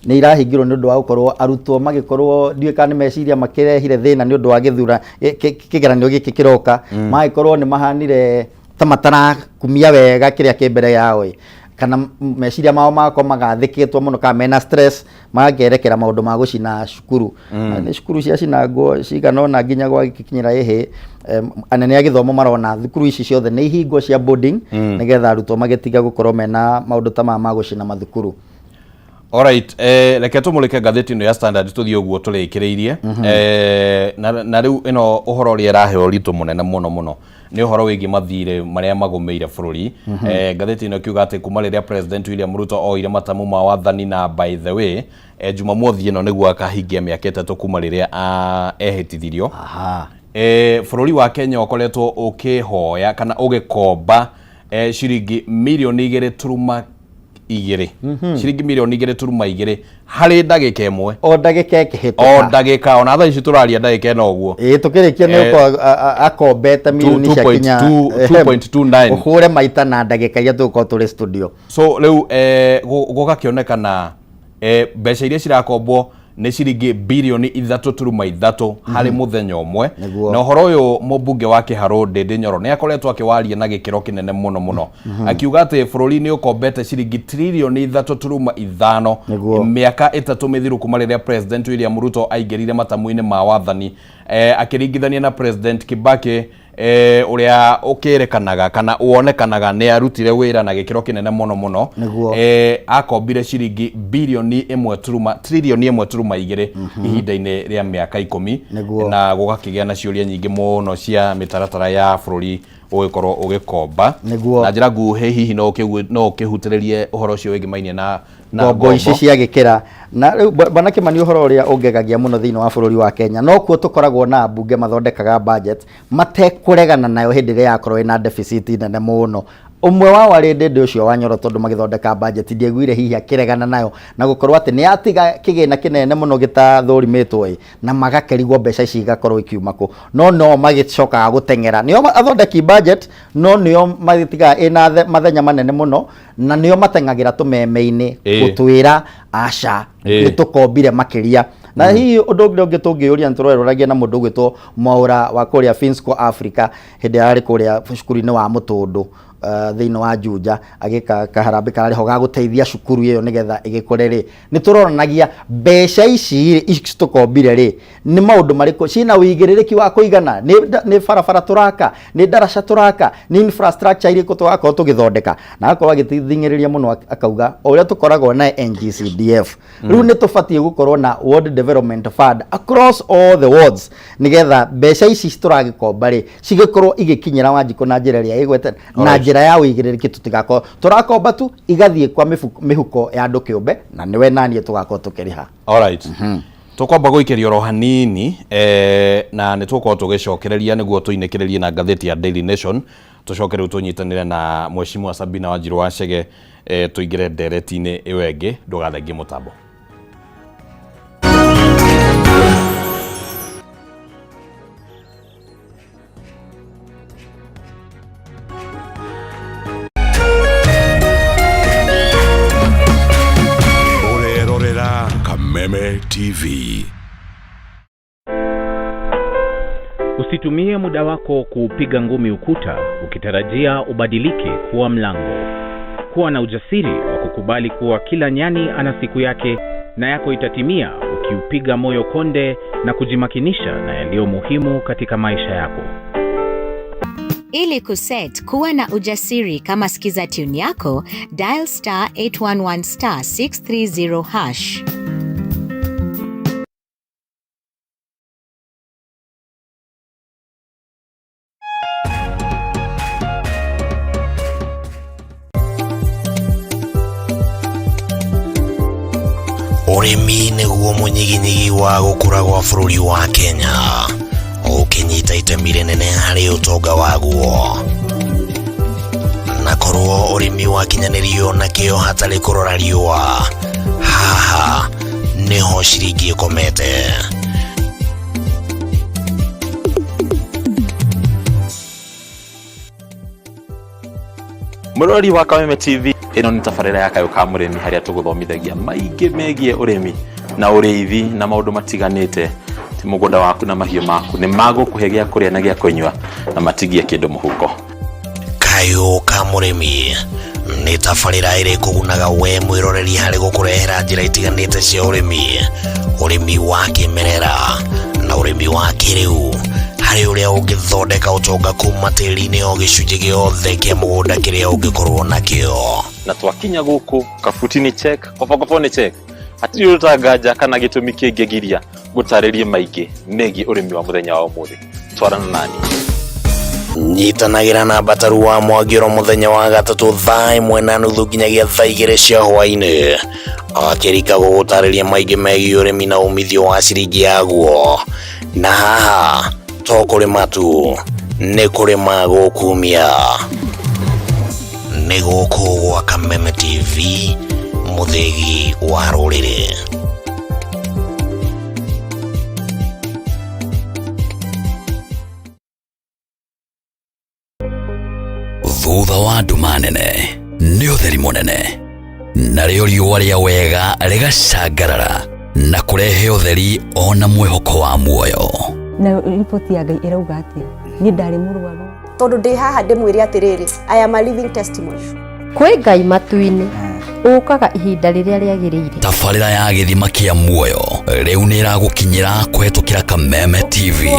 ni irahingirwo ni undu wa gukorwo arutwo magikorwo ndiwe kana ni meciria makirehire thina ni undu wa githura kigeranio giki kiroka magikorwo ni mahanire tamatara kumia wega kiria kimbere yao kana meciria mao mako magathikitwo muno ka mena stress magerekera maundu ma gucina cukuru ni cukuru cia cinango ciganona nginya gwa gikinyira ehe anene agithomo marona thukuru ici ciothe ni ihingo cia boarding nigetha arutwo magetiga gukorwo mena maundu ta ma gucina mathukuru. Alright, reke tumulike ngatheti ino ya Standard tuthie uguo turekireirie na riu ino uhoro uri raheo ritu munene muno ni uhoro wigi mathire maria magumeire bururi ngatheti ino kiuga ati kuma riria President William Ruto oire matamu ma wathani na by the way Jumamothi ino niguo akahingia miaka 3 kuma riria ehitithirio bururi wa Kenya ukoretwo ukihoya kana ugikomba ciringi milioni 2.2 ciringi milioni 2.2 hari ndagika imwe o ndagika ikihituka o ndagika ona thaa ici turaria ndagika ino uguo tukirikia ni uko akombete milioni cia kinya 2.29 uhure maita na ndagika iria tuko turi studio so riu gugakionekana mbeca iria cirakombwo ni ciringi bilioni 3.3 hari muthenya umwe na uhoro uyu mubunge wa Kiharu Ndindi Nyoro ni akoretwo akiwaria na gikiro kinene muno akiuga ati bururi ni ukombete ciringi trilioni 3.5 miaka 3 mithiru kuma riria President William Ruto aingirire matamu-ini ma wathani akiringithania na President Kibaki uria ukirekanaga kana uonekanaga ni arutire wira na gikiro kinene muno akombire ciringi bilioni 1 trilioni 1.2 ihinda-ini ria miaka 10 na gugakigia na ciuria nyingi muno cia mitaratara ya bururi ugikorwo ugikomba na njira nguhi hihi no ukihutiririe uhoro ucio wigimainie na ngombo ici cia gikira na riu bwana Kimani uhoro uria ungegagia muno thiini wa bururi wa Kenya no kuo tukoragwo na bunge mathondekaga budget matekuregana nayo hindi ria yakorwo ina deficit nene muno umwe wao ari ndende ucio wa Nyoro tondu magithondeka budget ndiaiguire hihi akiregana nayo na gukorwo ati ni atiga kigina kinene muno gitathurimitwo na magakerigwo mbeca ici igakorwo ikiuma ku no magicoka gutengera nio athondeki budget no nio magitiga ina mathenya manene muno na nio matengagira tumeme-ini gutwira aca nitukombire makiria na hii undu ungi tungiuria nturoragia na mundu gwitwo Mwaura wa kuria Finsco Africa hindi ari kuria cukuru-ini wa Mutundu thiini wa Juja agika kaharambe kari ho ga guteithia cukuru iyo nigetha igikore ri nituroranagia mbeca ici tukombire ri ni maundu mariko cina uigiririki wa kuigana ni barabara turaka ni daraca turaka ni infrastructure iriko twako tugithondeka na akorwo agitithingiriria muno akauga uria tukoragwo na NGCDF riu ni tubatie gukorwo na World Development Fund across all the wards nigetha mbeca ici turagikomba ri cigikorwo igikinyira Wanjiku na njira ria igwete na njira ya uigiriki tutigako turakomba tu igathie kwa mihuko ya andu kiumbe na niwe nanie tugako tukiriha. Alright. Tukwamba guikeria ro hanini na nituko tugicokereria niguo tuinekererie na ngatheti ya Daily Nation tucokerere tunyitanire na Mheshimiwa Sabina Wanjiru Wachege tuigire ndereti-ini iwenge ndugathengie mutambo. Kameme TV. Usitumie muda wako kupiga ngumi ukuta ukitarajia ubadilike kuwa mlango. Kuwa na ujasiri wa kukubali kuwa kila nyani ana siku yake na yako itatimia ukiupiga moyo konde na kujimakinisha na yaliyo muhimu katika maisha yako. Ili kuset kuwa na ujasiri kama sikiza tune yako, dial *811 *630#. Urimi niguo munyiginyigi wa gukura gwa bururi wa Kenya ukinyita itemi rinene hari utonga waguo na korwo urimi wakinyanirio na kio hatari kurora riua haha niho ciringi ikomete. Murori wa Kameme TV ino ni tafarira ya Kayo ka Murimi haria tuguthomithagia maingi megie urimi na uriithi na maundu matiganite ti mugunda waku na mahiu maku ni magukuhe gia kuria na gia kunywa na matigie kindu muhuko. Kayo ka Murimi ni tafarira iri kugunaga we mwiroreri hari gukurehera njira itiganite cia urimi wa kimerera na urimi wa kiriu hari uria ungithondeka utonga kuma tiri-ini o gicunji giothe kia mugunda kiria ungikorwo nakio. Na twakinya guku kabutini check koponi check atiri utagaja kana gitumi kingigiria gutaririe maingi negi urimi wa muthenya wa umuthi twarana nani nyitanagira na Bataru wa Mwagiro muthenya wa gatatu thaa 1:30 nginyagia thaa 2 cia hwaini akirika gutariria maingi megie urimi na umithio wa ciringi yaguo na haha to kurima tu ni kurima gukumia. Ni guku gwa Kameme TV muthegi wa ruriri. Thutha wa nduma nene nĩ ũtheri mũnene narĩo riũa rĩa wega rĩgacangarara na kũrehe ũtheri ona mwĩhoko wa muoyo. Na ripoti ya Ngai ĩrauga atĩ niĩ ndarĩ mũrwaru tondu ndi haha ndimwire atiriri I am a living testimony. Kwĩ Ngai matu-inĩ ũkaga ihinda rĩrĩa rĩagĩrĩire. Tabarĩra ya gĩthima kĩa muoyo rĩu nĩ ĩragũkinyĩra kũhetũkĩra Kameme TV.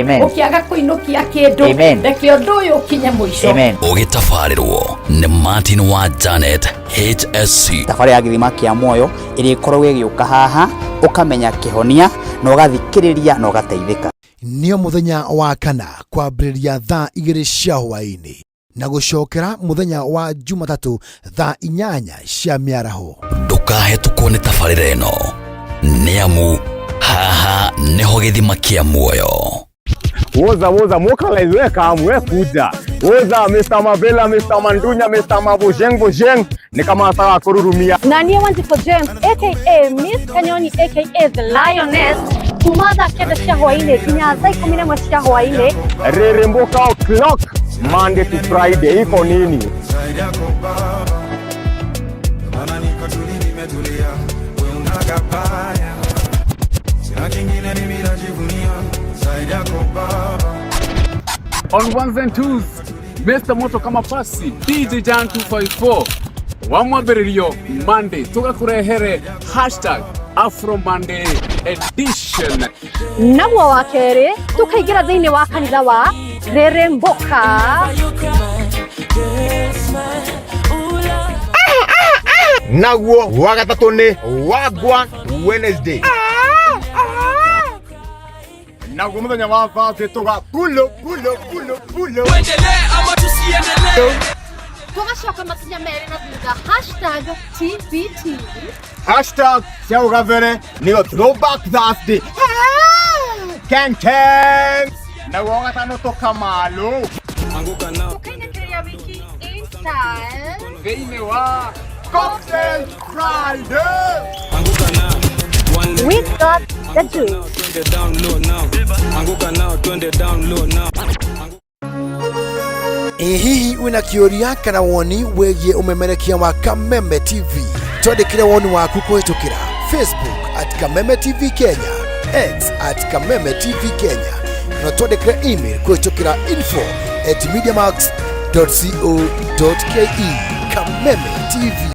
Amen. Ũkĩaga kũinũkia kĩndũ reke ũndũ ũyũ ũkinye mũico. Ũgĩtabarĩrwo nĩ Martin wa Janet HSC. Tabarĩra ya gĩthima kĩa muoyo ĩrĩa ĩkoragwo ĩgĩũka haha ũkamenya kĩhonia na ũgathikĩrĩria na ũgateithĩka. Nĩo mũthenya wa kana kwambĩrĩria thaa 2 cia hwaĩ-inĩ na gucokera muthenya wa Jumatatu thaa 8 cia mĩaraho. Ndũkahetũkwo nĩ tabarĩra ĩno nĩamu haha nĩho gĩthima kĩa muoyo. Woza mwokalize weka amwe kuja Oza Mr. Mavela, Mr. Mandunya, Mr. Mabujeng ni kama sawa kururumia. Na niye Wanjiko James aka Miss Kanyoni aka The Lioness kumada keda cia hwaine kinya thaa 11 cia hwaine. Reremboka o'clock Monday to Friday iko nini? On ones and twos, Mr. Moto kama pasi, DJ Jan 254. Wamwambiririo Monday, tugakurehere #Afro Monday edition. Nabwo wa kere, tukaigira thini wa kanitha wa Reremboka. Nagwo wa gatatu ni Wagwa Wednesday. Nagwo muthenya wa Thursday tuga pulo. Tuendelee ama tusiendelee? Tugacoka makinya meri na thutha #TBT. #Ciaugavere niyo Throwback Thursday. Ken. Nagwo wa gatano tukamalo. Tukainĩkĩria wiki in-style. Thĩinĩ wa Cocktail Friday. We got the juice. Hihi wina kĩũria kana woni wĩgiĩ umemerekia wa Kameme TV, twandĩkĩre woni waku kũhĩtũkĩra Facebook @Kameme TV Kenya, X @Kameme TV Kenya, na twandĩkĩre email kũhĩtũkĩra info@mediamax.co.ke. Kameme TV.